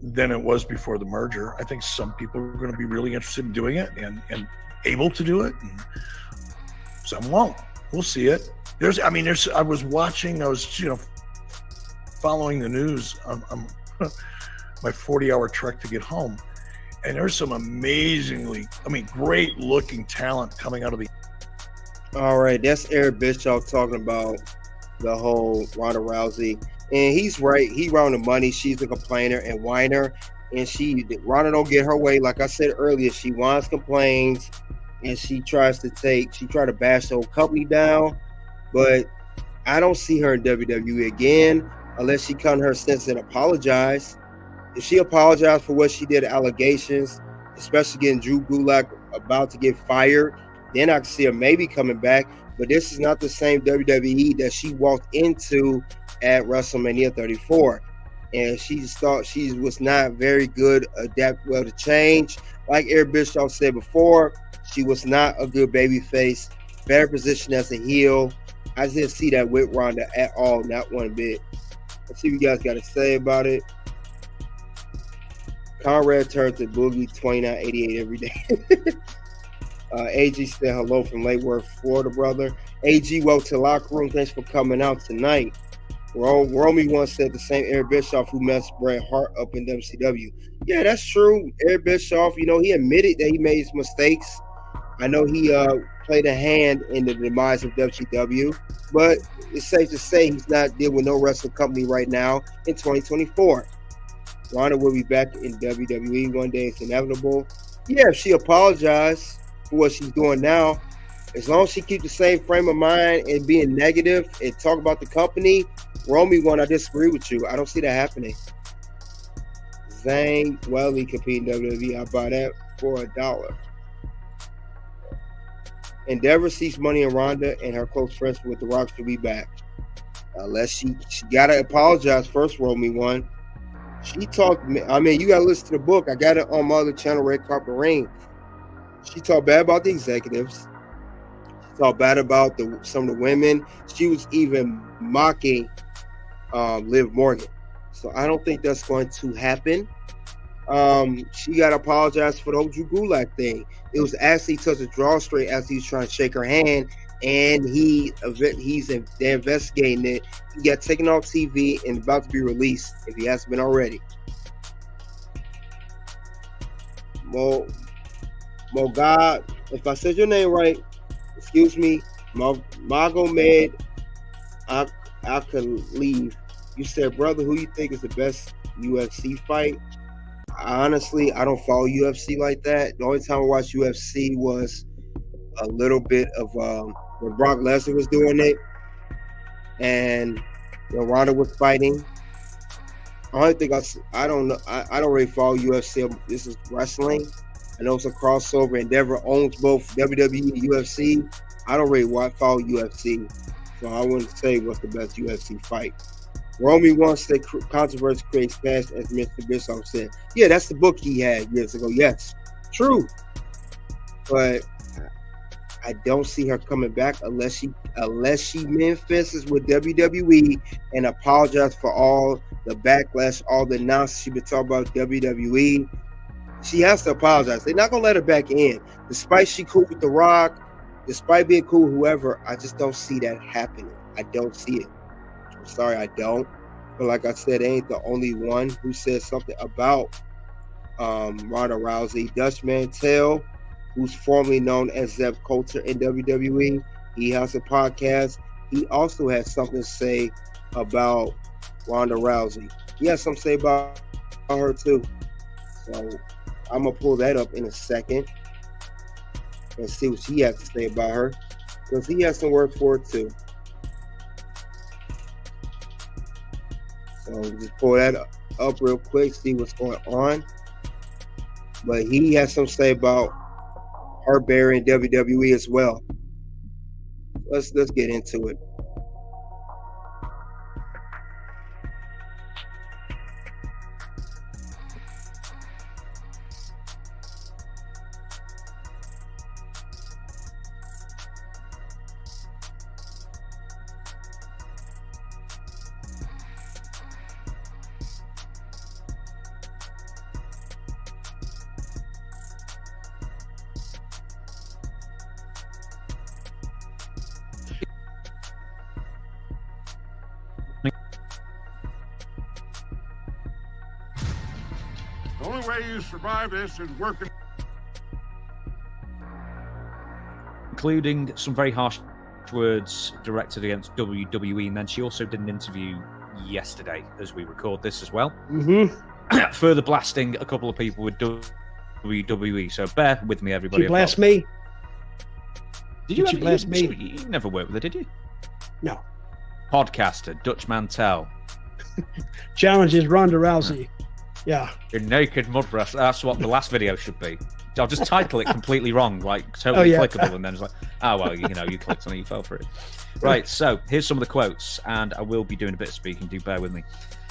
than it was before the merger. I think some people are going to be really interested in doing it and able to do it, and some won't. We'll see it. I was following the news on my 40-hour trek to get home, and there's some great looking talent coming out of the. All right, that's Eric Bischoff talking about the whole Ronda Rousey, and he's right. He around the money. She's a complainer and whiner, and Ronda don't get her way. Like I said earlier, she whines, complains, and she tried to bash the whole company down, but I don't see her in WWE again unless she come to her sense and apologize. If she apologized for what she did, allegations, especially getting Drew Gulak about to get fired, then I can see her maybe coming back. But this is not the same WWE that she walked into at WrestleMania 34. And she thought she was not very good, adapt well to change. Like Eric Bischoff said before, she was not a good babyface, better position as a heel. I didn't see that with Ronda at all, not one bit. Let's see what you guys got to say about it. Conrad turns to Boogie 2988 every day. AG said hello from Lake Worth, Florida, brother. AG, welcome to the locker room. Thanks for coming out tonight. Romy once said the same Eric Bischoff who messed Bret Hart up in WCW. Yeah, that's true. Eric Bischoff, he admitted that he made his mistakes. I know he played a hand in the demise of WCW, but it's safe to say he's not dealing with no wrestling company right now in 2024. Ronda will be back in WWE one day. It's inevitable. Yeah, if she apologized for what she's doing now, as long as she keeps the same frame of mind and being negative and talk about the company, Romy one, I disagree with you. I don't see that happening. Zane Welly competing in WWE. I'll buy that for $1. Endeavor sees money in Ronda and her close friends with The Rock to be back. Unless she gotta apologize first, Romy one. She talked, you gotta listen to the book. I got it on my other channel, Red Carpet Rain. She talked bad about the executives. She talked bad about some of the women. She was even mocking Liv Morgan. So I don't think that's going to happen. She got to apologize for the whole Drew Gulak thing. It was actually touched a drawstring as he was trying to shake her hand, and they're investigating it. He got taken off TV and about to be released if he hasn't been already. Mogad, if I said your name right, excuse me, Magomed I could leave. You said, brother, who you think is the best UFC fight? Honestly, I don't follow UFC like that. The only time I watched UFC was a little bit of when Brock Lesnar was doing it and when Ronda was fighting. I don't know. I don't really follow UFC. This is wrestling. I know it's a crossover. Endeavor owns both WWE and UFC. I don't really follow UFC, so I wouldn't say what's the best UFC fight. Romy wants that controversy creates fast, as Mr. Bischoff said. Yeah, that's the book he had years ago. Yes, true. But I don't see her coming back unless she manifests with WWE and apologize for all the backlash, all the nonsense she been talking about WWE. She has to apologize. They're not gonna let her back in, despite she cool with The Rock, despite being cool with whoever. I just don't see that happening. I don't see it. I'm sorry, I don't. But like I said, they ain't the only one who said something about Ronda Rousey. Dutch Mantel, who's formerly known as Zeb Coulter in WWE, he has a podcast. He also has something to say about Ronda Rousey. He has something to say about her too. So I'm gonna pull that up in a second and see what he has to say about her, because he has some words for it too. So just pull that up real quick, see what's going on. But he has something to say about her burying WWE as well. Let's get into it. The only way you survive this is working. Including some very harsh words directed against WWE, and then she also did an interview yesterday as we record this as well. Mm-hmm. Further blasting a couple of people with WWE, so bear with me, everybody. She blast me? Did you She ever? blessed me. You never worked with her, did you? No. Podcaster, Dutch Mantel. Challenges Ronda Rousey. Yeah. Your naked mud wrestler. That's what the last video should be. I'll just title it completely wrong, like totally clickable, and then it's like, oh well, you clicked on it, you fell for it. Right, so here's some of the quotes, and I will be doing a bit of speaking, do bear with me.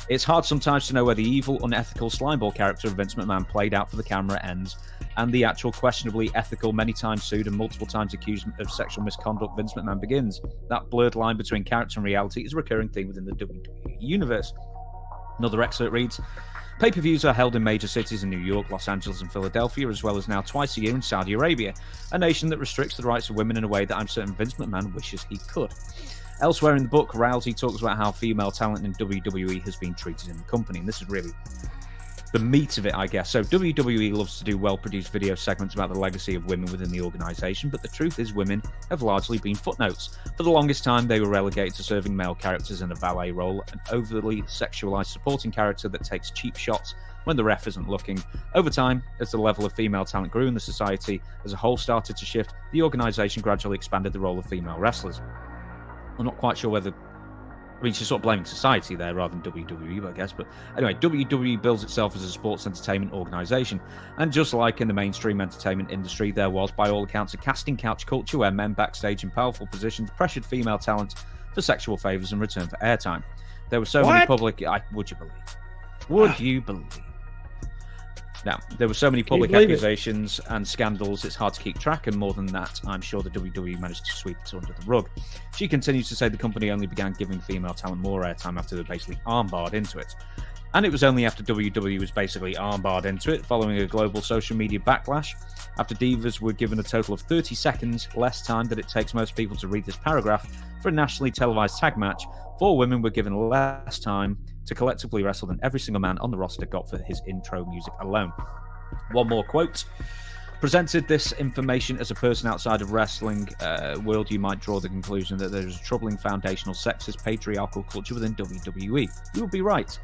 It's hard sometimes to know where the evil, unethical slimeball character of Vince McMahon played out for the camera ends, and the actual questionably ethical, many times sued and multiple times accused of sexual misconduct Vince McMahon begins. That blurred line between character and reality is a recurring theme within the WWE universe. Another excerpt reads, pay-per-views are held in major cities in New York, Los Angeles, and Philadelphia, as well as now twice a year in Saudi Arabia, a nation that restricts the rights of women in a way that I'm certain Vince McMahon wishes he could. Elsewhere in the book, Rousey talks about how female talent in WWE has been treated in the company, and this is really the meat of it, I guess. So WWE loves to do well-produced video segments about the legacy of women within the organisation, but the truth is women have largely been footnotes. For the longest time, they were relegated to serving male characters in a valet role, an overly sexualised supporting character that takes cheap shots when the ref isn't looking. Over time, as the level of female talent grew and the society as a whole started to shift, the organisation gradually expanded the role of female wrestlers. I'm not quite sure whether... I mean, she's sort of blaming society there rather than WWE, I guess. But anyway, WWE builds itself as a sports entertainment organisation. And just like in the mainstream entertainment industry, there was, by all accounts, a casting couch culture where men backstage in powerful positions pressured female talent for sexual favours in return for airtime. There were so many public... would you believe? Would you believe? Now, there were so many public accusations and scandals, it's hard to keep track, and more than that, I'm sure the WWE managed to sweep it under the rug. She continues to say the company only began giving female talent more airtime after they basically armbarred into it. And it was only after WWE was basically armbarred into it, following a global social media backlash, after divas were given a total of 30 seconds less time than it takes most people to read this paragraph for a nationally televised tag match. 4 women were given less time to collectively wrestle than every single man on the roster got for his intro music alone. One more quote. Presented this information as a person outside of wrestling world, you might draw the conclusion that there is a troubling foundational sexist patriarchal culture within WWE. You would be right.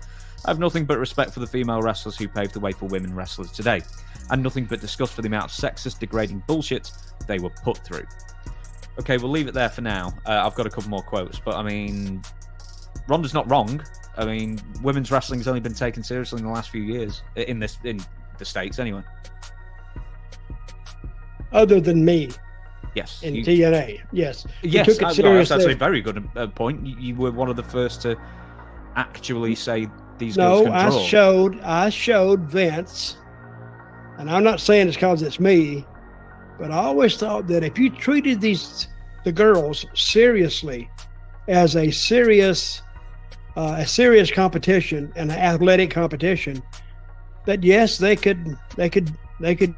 I have nothing but respect for the female wrestlers who paved the way for women wrestlers today, and nothing but disgust for the amount of sexist, degrading bullshit they were put through. Okay, we'll leave it there for now. I've got a couple more quotes, but I mean, Ronda's not wrong. I mean, women's wrestling has only been taken seriously in the last few years, in the States anyway. Other than me. Yes. In TNA, yes. Yes, took it seriously. That's actually a very good point. You were one of the first to actually say these girls can draw. I showed Vince, and I'm not saying it's because it's me, but I always thought that if you treated the girls seriously as a serious competition and an athletic competition, that yes, they could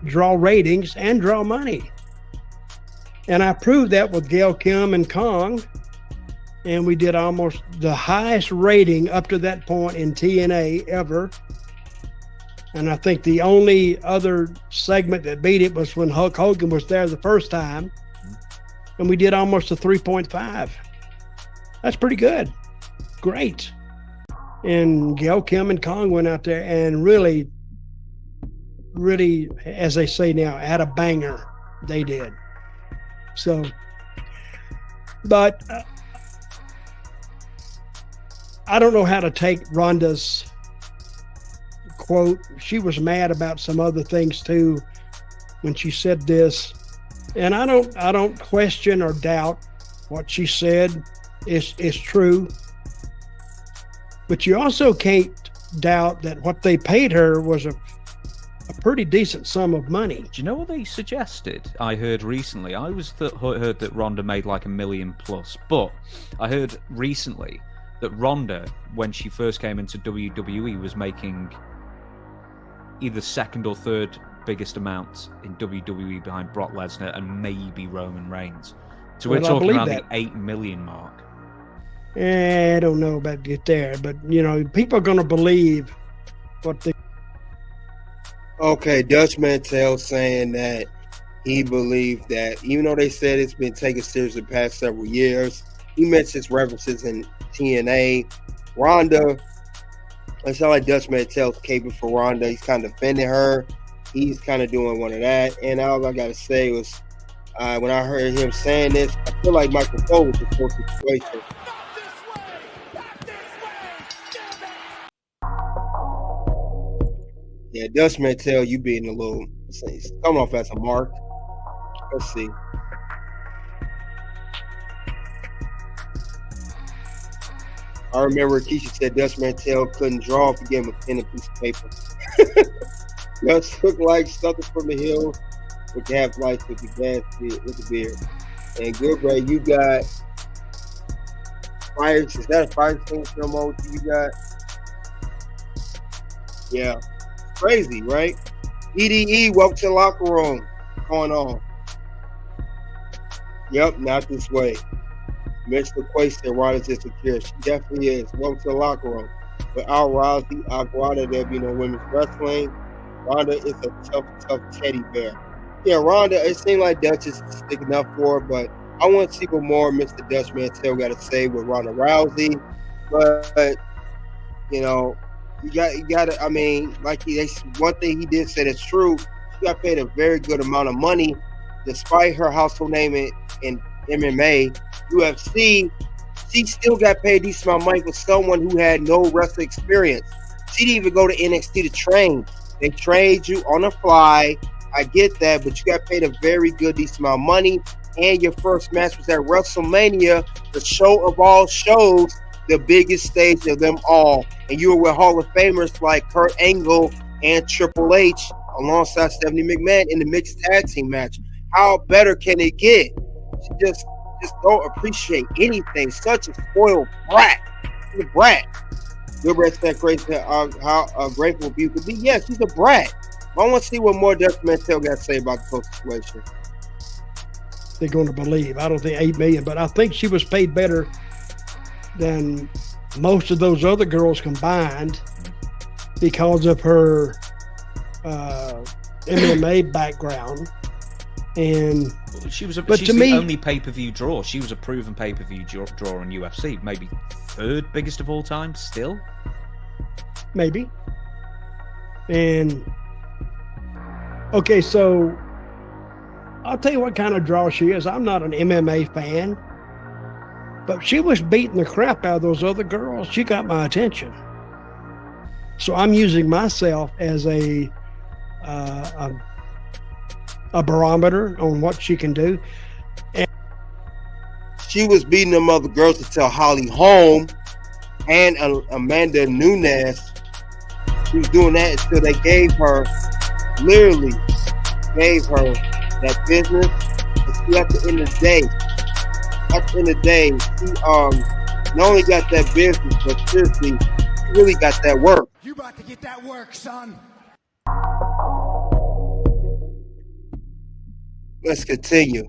draw ratings and draw money. And I proved that with Gail Kim and Kong, and we did almost the highest rating up to that point in TNA ever. And I think the only other segment that beat it was when Hulk Hogan was there the first time, and we did almost a 3.5. That's pretty good. Great. And Gail Kim and Kong went out there and really, as they say now, had a banger. They did. So, but I don't know how to take Ronda's quote. She was mad about some other things too when she said this, and I don't question or doubt what she said is true. But you also can't doubt that what they paid her was a pretty decent sum of money. Do you know what they suggested? I heard recently. I heard that Ronda made like $1 million plus, but I heard recently that Ronda, when she first came into WWE, was making either second or third biggest amount in WWE behind Brock Lesnar and maybe Roman Reigns. So we're talking around the $8 million mark. I don't know about get there, but people are going to believe what they. Okay, Dutch Mantel saying that he believed that even though they said it's been taken seriously the past several years, he mentions references in TNA. Ronda, it's not like Dutch Mantel's caping for Ronda. He's kind of defending her. He's kind of doing one of that. And all I got to say was, When I heard him saying this, I feel like Michael Cole was the whole situation. Yeah, Dutch Mantel, you being a little, it's coming off as a mark. Let's see. I remember Keisha said Dutch Mantel couldn't draw if you gave him a pen and piece of paper. Dutch looked like something from the hills with the half lights with the gas with the beard. And Gilbert, you got fire. Is that a fire extinguisher emoji you got? Yeah. Crazy, right? EDE, welcome to the locker room. What's going on? Yep, not this way. Mr. Quaster, Ronda's insecure. She definitely is. Welcome to the locker room. Without Rousey, Aguada, there'll be no women's wrestling. Ronda is a tough teddy bear. Yeah, Ronda, it seemed like Dutch is sticking up for her, but I want to see what more Mr. Dutch Mantel got to say with Ronda Rousey. But you know, you got to. I mean, like one thing he did say that's true. She got paid a very good amount of money, despite her household name in MMA, UFC. She still got paid decent amount of money for someone who had no wrestling experience. She didn't even go to NXT to train. They trained you on the fly. I get that, but you got paid a very good decent amount of money. And your first match was at WrestleMania, the show of all shows, the biggest stage of them all. And you were with Hall of Famers like Kurt Angle and Triple H alongside Stephanie McMahon in the mixed tag team match. How better can it get? She just don't appreciate anything. Such a spoiled brat. She's a brat. Gilbert said crazy how grateful you could be. Yes, she's a brat. I want to see what more Dutch Mantel got to say about the whole situation. They're going to believe. I don't think $8 million, but I think she was paid better than most of those other girls combined because of her MMA background. And she's to the me, only pay-per-view draw. She was a proven pay-per-view draw in UFC, maybe third biggest of all time still. Maybe. And okay, so I'll tell you what kind of draw she is. I'm not an MMA fan, but she was beating the crap out of those other girls. She got my attention. So I'm using myself as a barometer on what she can do. And she was beating them other girls until Holly Holm and Amanda Nunes. She was doing that until they literally gave her that business. And she, at the end of the day, she not only got that business, but seriously, she really got that work. You about to get that work, son. Let's continue.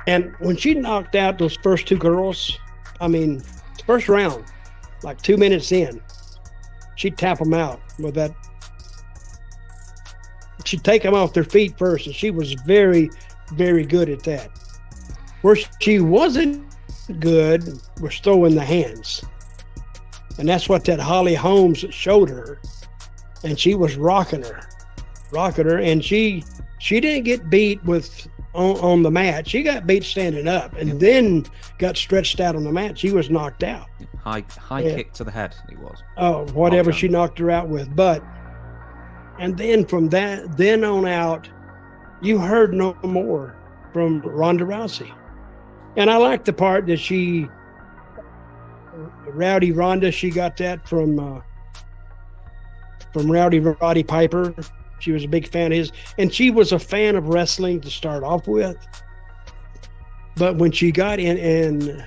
And when she knocked out those first two girls, I mean, first round, like 2 minutes in, she'd tap them out with that. She'd take them off their feet first, and she was very, very good at that. Where she wasn't good was throwing the hands. And that's what that Holly Holmes showed her. And she was rocking her. And she didn't get beat on the mat. She got beat standing up and then got stretched out on the mat. She was knocked out. High kick to the head, it was. Oh, whatever she knocked her out with. And then from then on out, you heard no more from Ronda Rousey. And I like the part that Rowdy Ronda, she got that from Roddy Piper. She was a big fan of his, and she was a fan of wrestling to start off with. But when she got in, and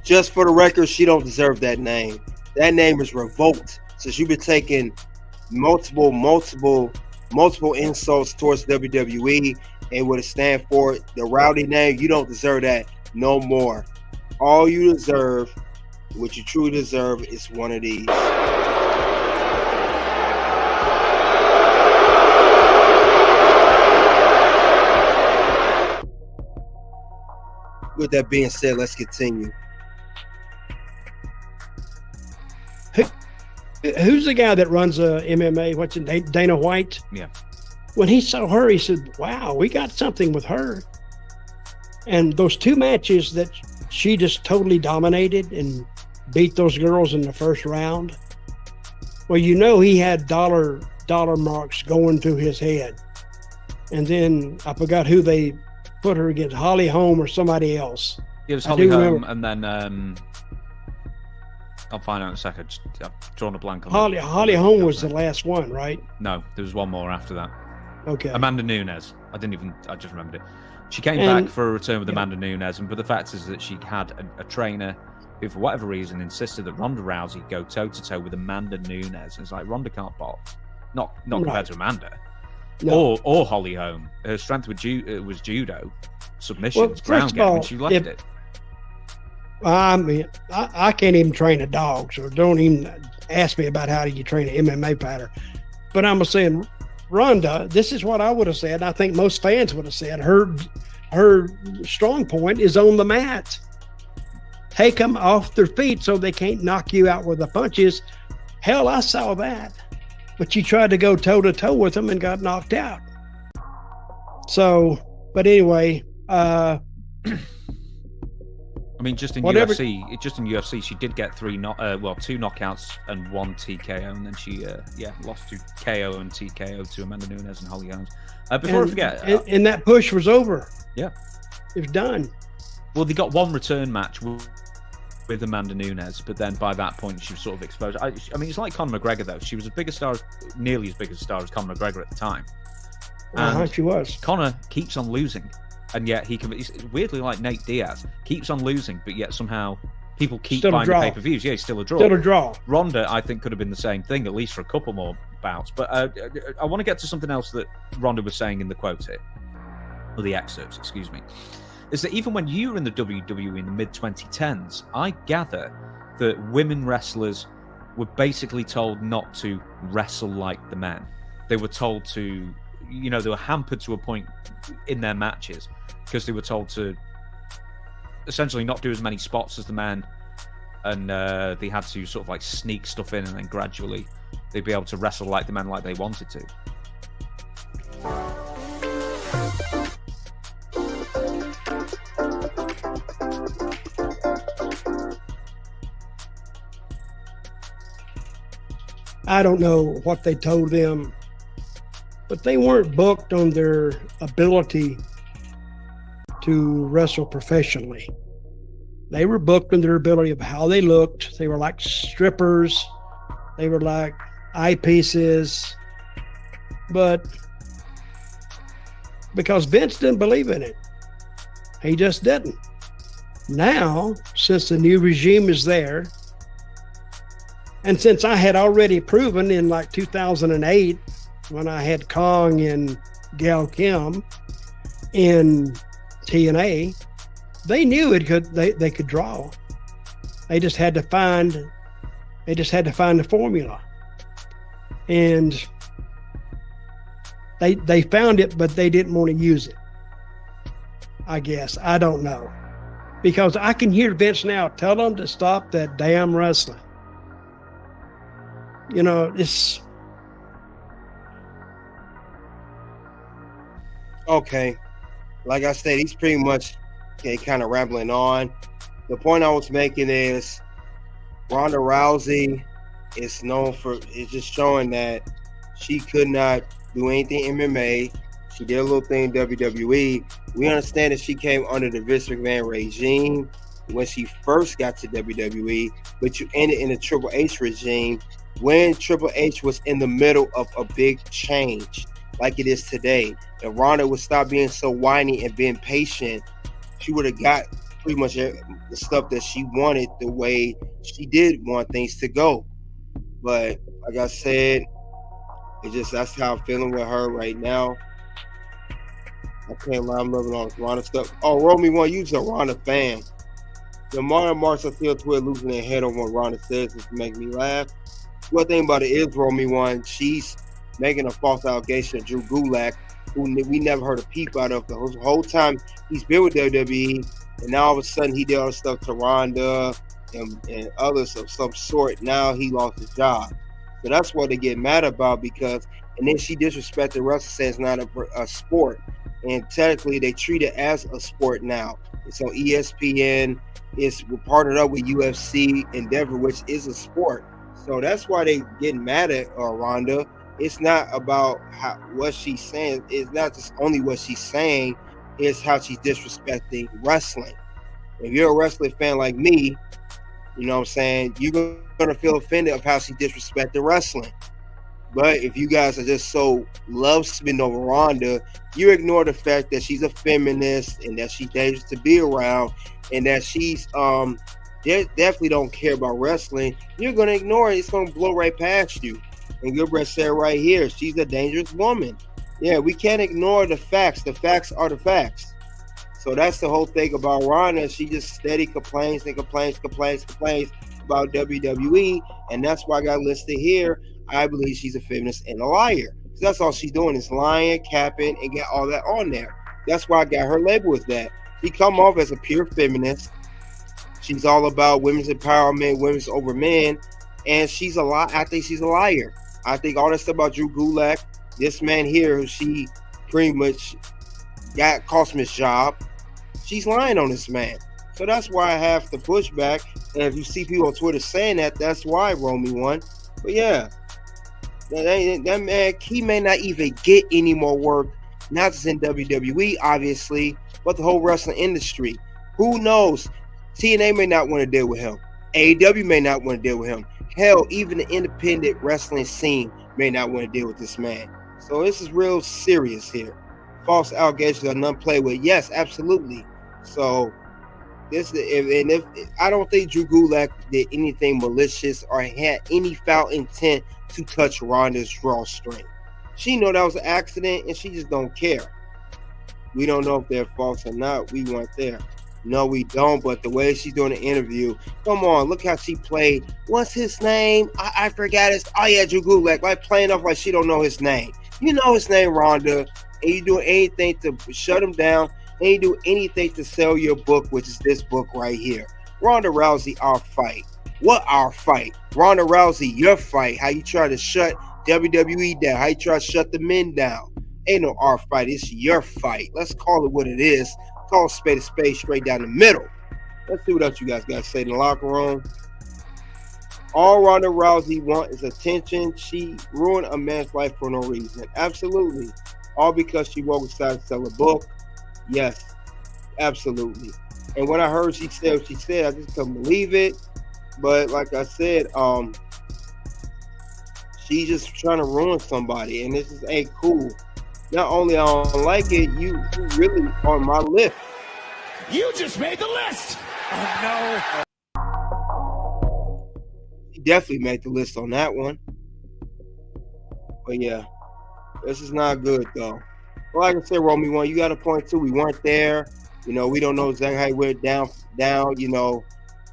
just for the record, she don't deserve that name. That name is revoked. So she's been taking multiple insults towards WWE, and what it stands for, the Rowdy name. You don't deserve that no more. All you deserve, what you truly deserve, is one of these. With that being said, let's continue. Who's the guy that runs MMA? What's his name? Dana White? Yeah. when he saw her, he said, wow, we got something with her. And those 2 matches that she just totally dominated and beat those girls in the first round. Well, you know, he had dollar marks going through his head. And then I forgot who they put her against, Holly Holm or somebody else. It was Holly Holm, and then I'll find out in a second. I've drawn a blank on Holly Holm was the last one, right? No, there was one more after that. Okay. Amanda Nunes. I just remembered it. She came back for a return with Amanda Nunes, but the fact is that she had a trainer who, for whatever reason, insisted that Ronda Rousey go toe-to-toe with Amanda Nunes. And it's like, Ronda can't box. Not compared to Amanda. No. Or Holly Holm. Her strength was judo, submissions, ground game, and she left it. I mean, I can't even train a dog, so don't even ask me about how do you train an MMA fighter. But I'm saying, Ronda, this is what I would have said. I think most fans would have said her strong point is on the mat. Take them off their feet so they can't knock you out with the punches. Hell, I saw that. But you tried to go toe-to-toe with them and got knocked out. So, but anyway, I mean, just in UFC, she did get 2 knockouts and 1 TKO, and then she lost to KO and TKO to Amanda Nunes and Holly Holm. Before I forget, and that push was over. Yeah, it was done. Well, they got one return match with Amanda Nunes, but then by that point she was sort of exposed. I mean, it's like Conor McGregor though. She was nearly as big a star as Conor McGregor at the time. And she was. Conor keeps on losing. And yet he's weirdly like Nate Diaz, keeps on losing, but yet somehow people keep buying the pay-per-views. Yeah, he's still a draw. Still a draw. Ronda, I think, could have been the same thing, at least for a couple more bouts. But I want to get to something else that Ronda was saying in the quote here, or the excerpts, excuse me, is that even when you were in the WWE in the mid-2010s, I gather that women wrestlers were basically told not to wrestle like the men. They were told to, they were hampered to a point in their matches because they were told to essentially not do as many spots as the men, and they had to sort of like sneak stuff in, and then gradually they'd be able to wrestle like the men like they wanted to. I don't know what they told them, but they weren't booked on their ability to wrestle professionally. They were booked on their ability of how they looked. They were like strippers. They were like eyepieces. But because Vince didn't believe in it, he just didn't. Now, since the new regime is there, and since I had already proven in like 2008, when I had Kong and Gail Kim in TNA, they knew they could draw. They just had to find the formula. And they found it, but they didn't want to use it. I guess. I don't know. Because I can hear Vince now tell them to stop that damn wrestling. It's... Okay. Like I said, he's pretty much kind of rambling on. The point I was making is Ronda Rousey is known for just showing that she could not do anything MMA. She did a little thing in WWE. We understand that she came under the Vince McMahon regime when she first got to WWE, but you ended in the Triple H regime when Triple H was in the middle of a big change like it is today. If Ronda would stop being so whiny and being patient, she would have got pretty much the stuff that she wanted the way she did want things to go. But like I said, that's how I'm feeling with her right now. I can't lie, I'm loving all this Ronda stuff. Oh, Romy One, you's a Ronda fan. The Mario Marks are still losing their head on what Ronda says to make me laugh. One thing about it is, Romy One, she's making a false allegation of Drew Gulak, who we never heard a peep out of the whole time he's been with WWE, and now all of a sudden he did all this stuff to Ronda and others of some sort. Now he lost his job. So that's what they get mad about, because and then she disrespected wrestling, saying it's not a sport. And technically, they treat it as a sport now. It's on ESPN. We're partnered up with UFC Endeavor, which is a sport. So that's why they getting mad at Ronda. It's not about what she's saying. It's not just only what she's saying. It's how she's disrespecting wrestling. If you're a wrestling fan like me, you know what I'm saying, you're going to feel offended of how she disrespected wrestling. But if you guys are just so love-spinning over Ronda, you ignore the fact that she's a feminist and that she's dangerous to be around and that she's definitely don't care about wrestling. You're going to ignore it. It's going to blow right past you. And Gilbert said right here, she's a dangerous woman. Yeah, we can't ignore the facts. The facts are the facts. So that's the whole thing about Ronda. She just steady complains and complains about WWE. And that's why I got listed here. I believe she's a feminist and a liar. So that's all she's doing is lying, capping, and get all that on there. That's why I got her label with that. She come off as a pure feminist. She's all about women's empowerment, women's over men. And she's a lie. I think she's a liar. I think all that stuff about Drew Gulak, this man here, she pretty much cost him his job. She's lying on this man. So that's why I have to push back. And if you see people on Twitter saying that, that's why Romy won. But yeah, that man, he may not even get any more work, not just in WWE, obviously, but the whole wrestling industry. Who knows? TNA may not want to deal with him. AEW may not want to deal with him. Hell, even the independent wrestling scene may not want to deal with this man. So this is real serious here. False allegations are none play with. Yes, absolutely. So this, if I don't think Drew Gulak did anything malicious or had any foul intent to touch Ronda's drawstring. She know that was an accident and she just don't care. We don't know if they're false or not. We weren't there. No, we don't. But the way she's doing the interview, come on, look how she played. What's his name? I forgot his. Oh yeah, Drew Gulak. Like playing off like she don't know his name. You know his name, Ronda, and you do anything to shut him down, and you do anything to sell your book, which is this book right here. Ronda Rousey, Our Fight. What our fight? Ronda Rousey, your fight. How you try to shut WWE down? How you try to shut the men down? Ain't no our fight. It's your fight. Let's call it what it is. Call a spade straight down the middle. Let's see what else you guys got to say in the locker room. All Ronda Rousey wants is attention. She ruined a man's life for no reason. Absolutely. All because she won't decide to sell a book. Yes, absolutely. And when I heard she said what she said, I just couldn't believe it. But like I said, she's just trying to ruin somebody, and this just ain't cool. Not only I don't like it, you really on my list. You just made the list. Oh no. She definitely made the list on that one. But yeah, this is not good though. Well, like I said, Romy one, you got a point too. We weren't there. You know, we don't know exactly how it went down, you know,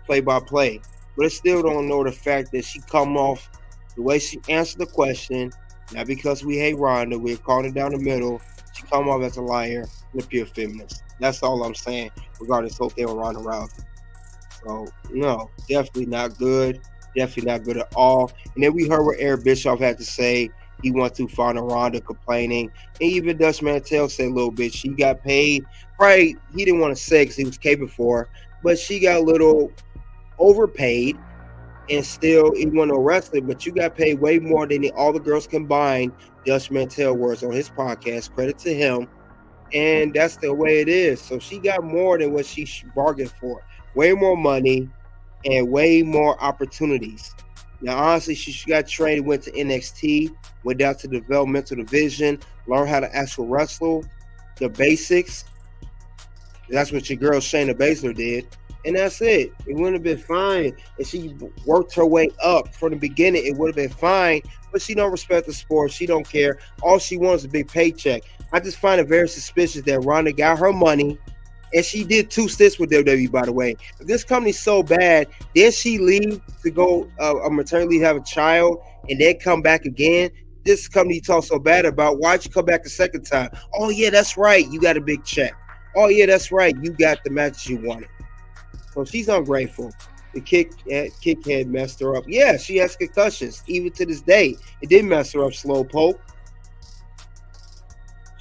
play by play. But I still don't know the fact that she come off the way she answered the question. Not because we hate Ronda, we're calling it down the middle. She come off as a liar and a pure feminist. That's all I'm saying regarding this whole thing with Ronda Rousey. So, no, definitely not good. Definitely not good at all. And then we heard what Eric Bischoff had to say. He went too far on Ronda complaining. And even Dutch Mantel said a little bit. She got paid. Probably he didn't want to say because he was capable for her. But she got a little overpaid. And still, he wasn't a wrestler, but you got paid way more than all the girls combined. Dutch Mantel was on his podcast. Credit to him. And that's the way it is. So she got more than what she bargained for. Way more money and way more opportunities. Now, honestly, she got trained, went to NXT, went down to the developmental division, learned how to actually wrestle, the basics. That's what your girl Shayna Baszler did. And that's it. It wouldn't have been fine if she worked her way up from the beginning. It would have been fine, but she don't respect the sport. She don't care. All she wants is a big paycheck. I just find it very suspicious that Ronda got her money, and she did 2 stints with WWE, by the way. If this company's so bad, then she leave to go a maternity leave, have a child, and then come back again. This company you talk so bad about, why'd you come back the second time? Oh, yeah, that's right. You got a big check. Oh, yeah, that's right. You got the matches you wanted. So she's ungrateful. The kickhead messed her up. Yeah, she has concussions. Even to this day, it did mess her up, Slowpoke.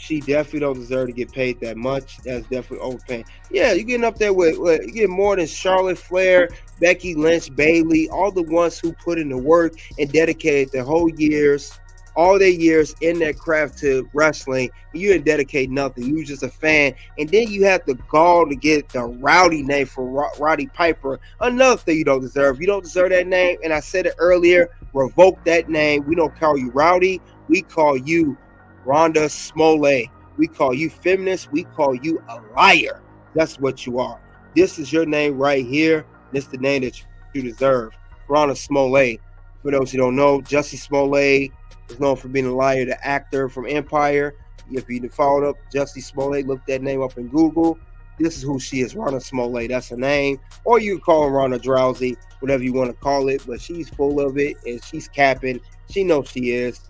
She definitely don't deserve to get paid that much. That's definitely overpaying. Yeah, you're getting up there with you get more than Charlotte Flair, Becky Lynch, Bayley, all the ones who put in the work and dedicated their whole years, all their years in their craft to wrestling. You didn't dedicate nothing. You were just a fan. And then you have the gall to get the Rowdy name for Roddy Piper. Another thing you don't deserve. You don't deserve that name. And I said it earlier, revoke that name. We don't call you Rowdy. We call you Ronda Smollett. We call you feminist. We call you a liar. That's what you are. This is your name right here. This is the name that you deserve. Ronda Smollett. For those who don't know, Jussie Smollett is known for being a liar, the actor from Empire. If you followed up Jussie Smollett, look that name up in Google. This is who she is, Ronda Smollett. That's her name. Or you can call her Ronda Rousey, whatever you want to call it. But she's full of it, and she's capping. She knows she is.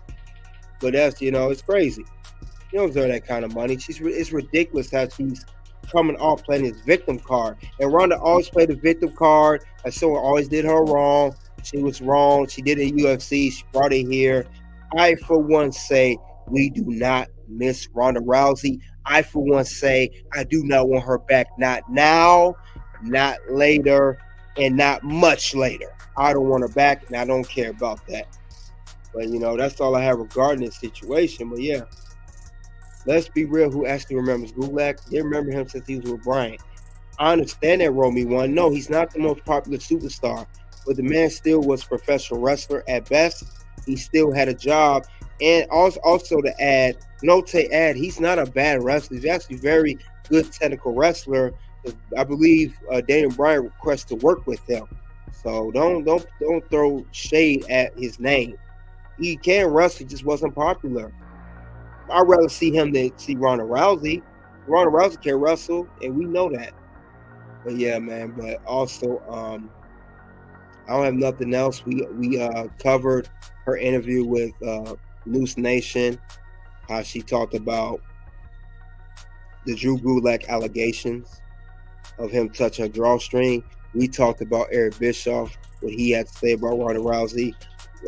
But that's, it's crazy. You don't deserve that kind of money. It's ridiculous how she's coming off playing this victim card. And Ronda always played the victim card. And someone always did her wrong. She was wrong. She did it in UFC. She brought it here. I, for one, say we do not miss Ronda Rousey. I, for one, say I do not want her back. Not now, not later, and not much later. I don't want her back, and I don't care about that. But, that's all I have regarding this situation. But, yeah, let's be real. Who actually remembers Gulak? They remember him since he was with Bryan. I understand that Romy won. No, he's not the most popular superstar. But the man still was a professional wrestler at best. He still had a job. And also to add, he's not a bad wrestler. He's actually a very good technical wrestler. I believe Daniel Bryan requests to work with him. So don't throw shade at his name. He can wrestle, he just wasn't popular. I'd rather see him than see Ronda Rousey. Ronda Rousey can wrestle, and we know that. But yeah, man. But also, I don't have nothing else. We covered her interview with Loose Nation, how she talked about the Drew Gulak allegations of him touching her drawstring. We talked about Eric Bischoff, what he had to say about Ronda Rousey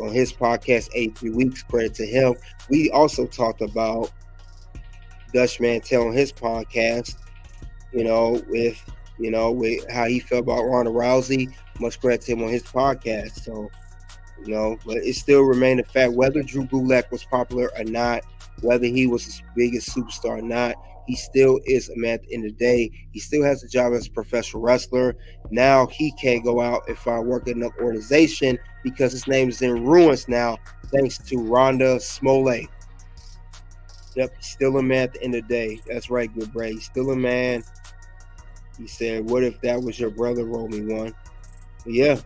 on his podcast, 83 Weeks, credit to him. We also talked about Dutch Mantel on his podcast, with how he felt about Ronda Rousey. Much credit to him on his podcast. So, but it still remained a fact, whether Drew Gulak was popular or not, whether he was the biggest superstar or not, he still is a man at the end of the day. He still has a job as a professional wrestler. Now he can't go out and find work in an organization because his name is in ruins now, thanks to Ronda Smollett. Yep, he's still a man at the end of the day. That's right, good Bray. He's still a man. He said, "What if that was your brother, Romy one?" But yeah,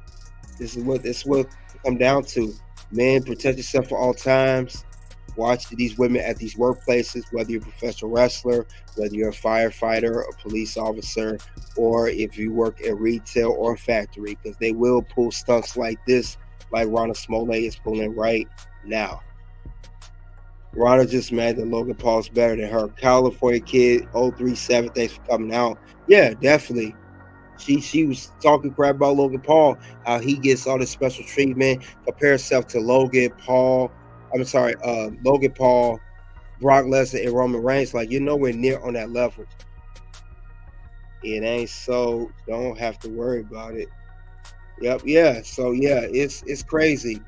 this is what it come down to. Men, protect yourself at all times. Watch these women at these workplaces, whether you're a professional wrestler, whether you're a firefighter, a police officer, or if you work at retail or a factory, because they will pull stunts like this, like Ronda Smollett is pulling right now. Ronda just mad that Logan Paul's better than her. California Kid 037, thanks for coming out. Yeah, definitely. She was talking crap about Logan Paul, how he gets all this special treatment, compare herself to Logan Paul, Brock Lesnar, and Roman Reigns. Like, you're nowhere near on that level. It ain't so. Don't have to worry about it. Yep, yeah. So yeah, it's crazy.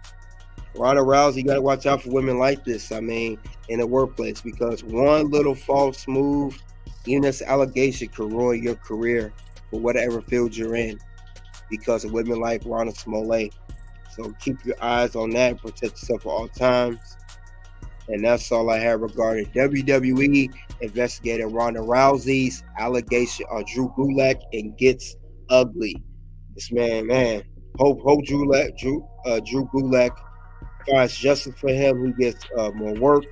Ronda Rousey, you gotta watch out for women like this. I mean, in the workplace, because one little false move, even this allegation, could ruin your career for whatever field you're in, because of women like Ronda Smollett. So keep your eyes on that. Protect yourself at all times. And that's all I have regarding WWE investigating Ronda Rousey's allegation on Drew Gulak and gets ugly. This man. Hope Drew Gulak finds justice for him. He gets more work,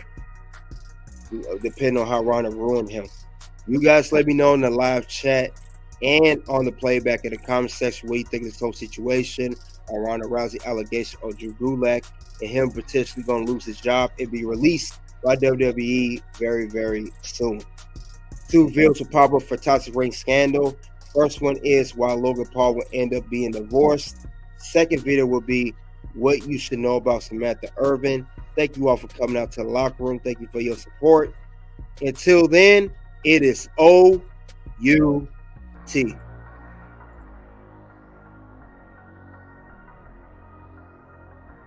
depending on how Ronda ruined him. You guys let me know in the live chat and on the playback in the comment section what you think of this whole situation on Ronda Rousey allegation on Drew Gulak and him potentially going to lose his job and be released by WWE very, very soon. 2 videos will pop up for Toxic Ring Scandal. First one is why Logan Paul will end up being divorced. Second video will be what you should know about Samantha Irvin. Thank you all for coming out to the locker room. Thank you for your support. Until then, it is O-U-T.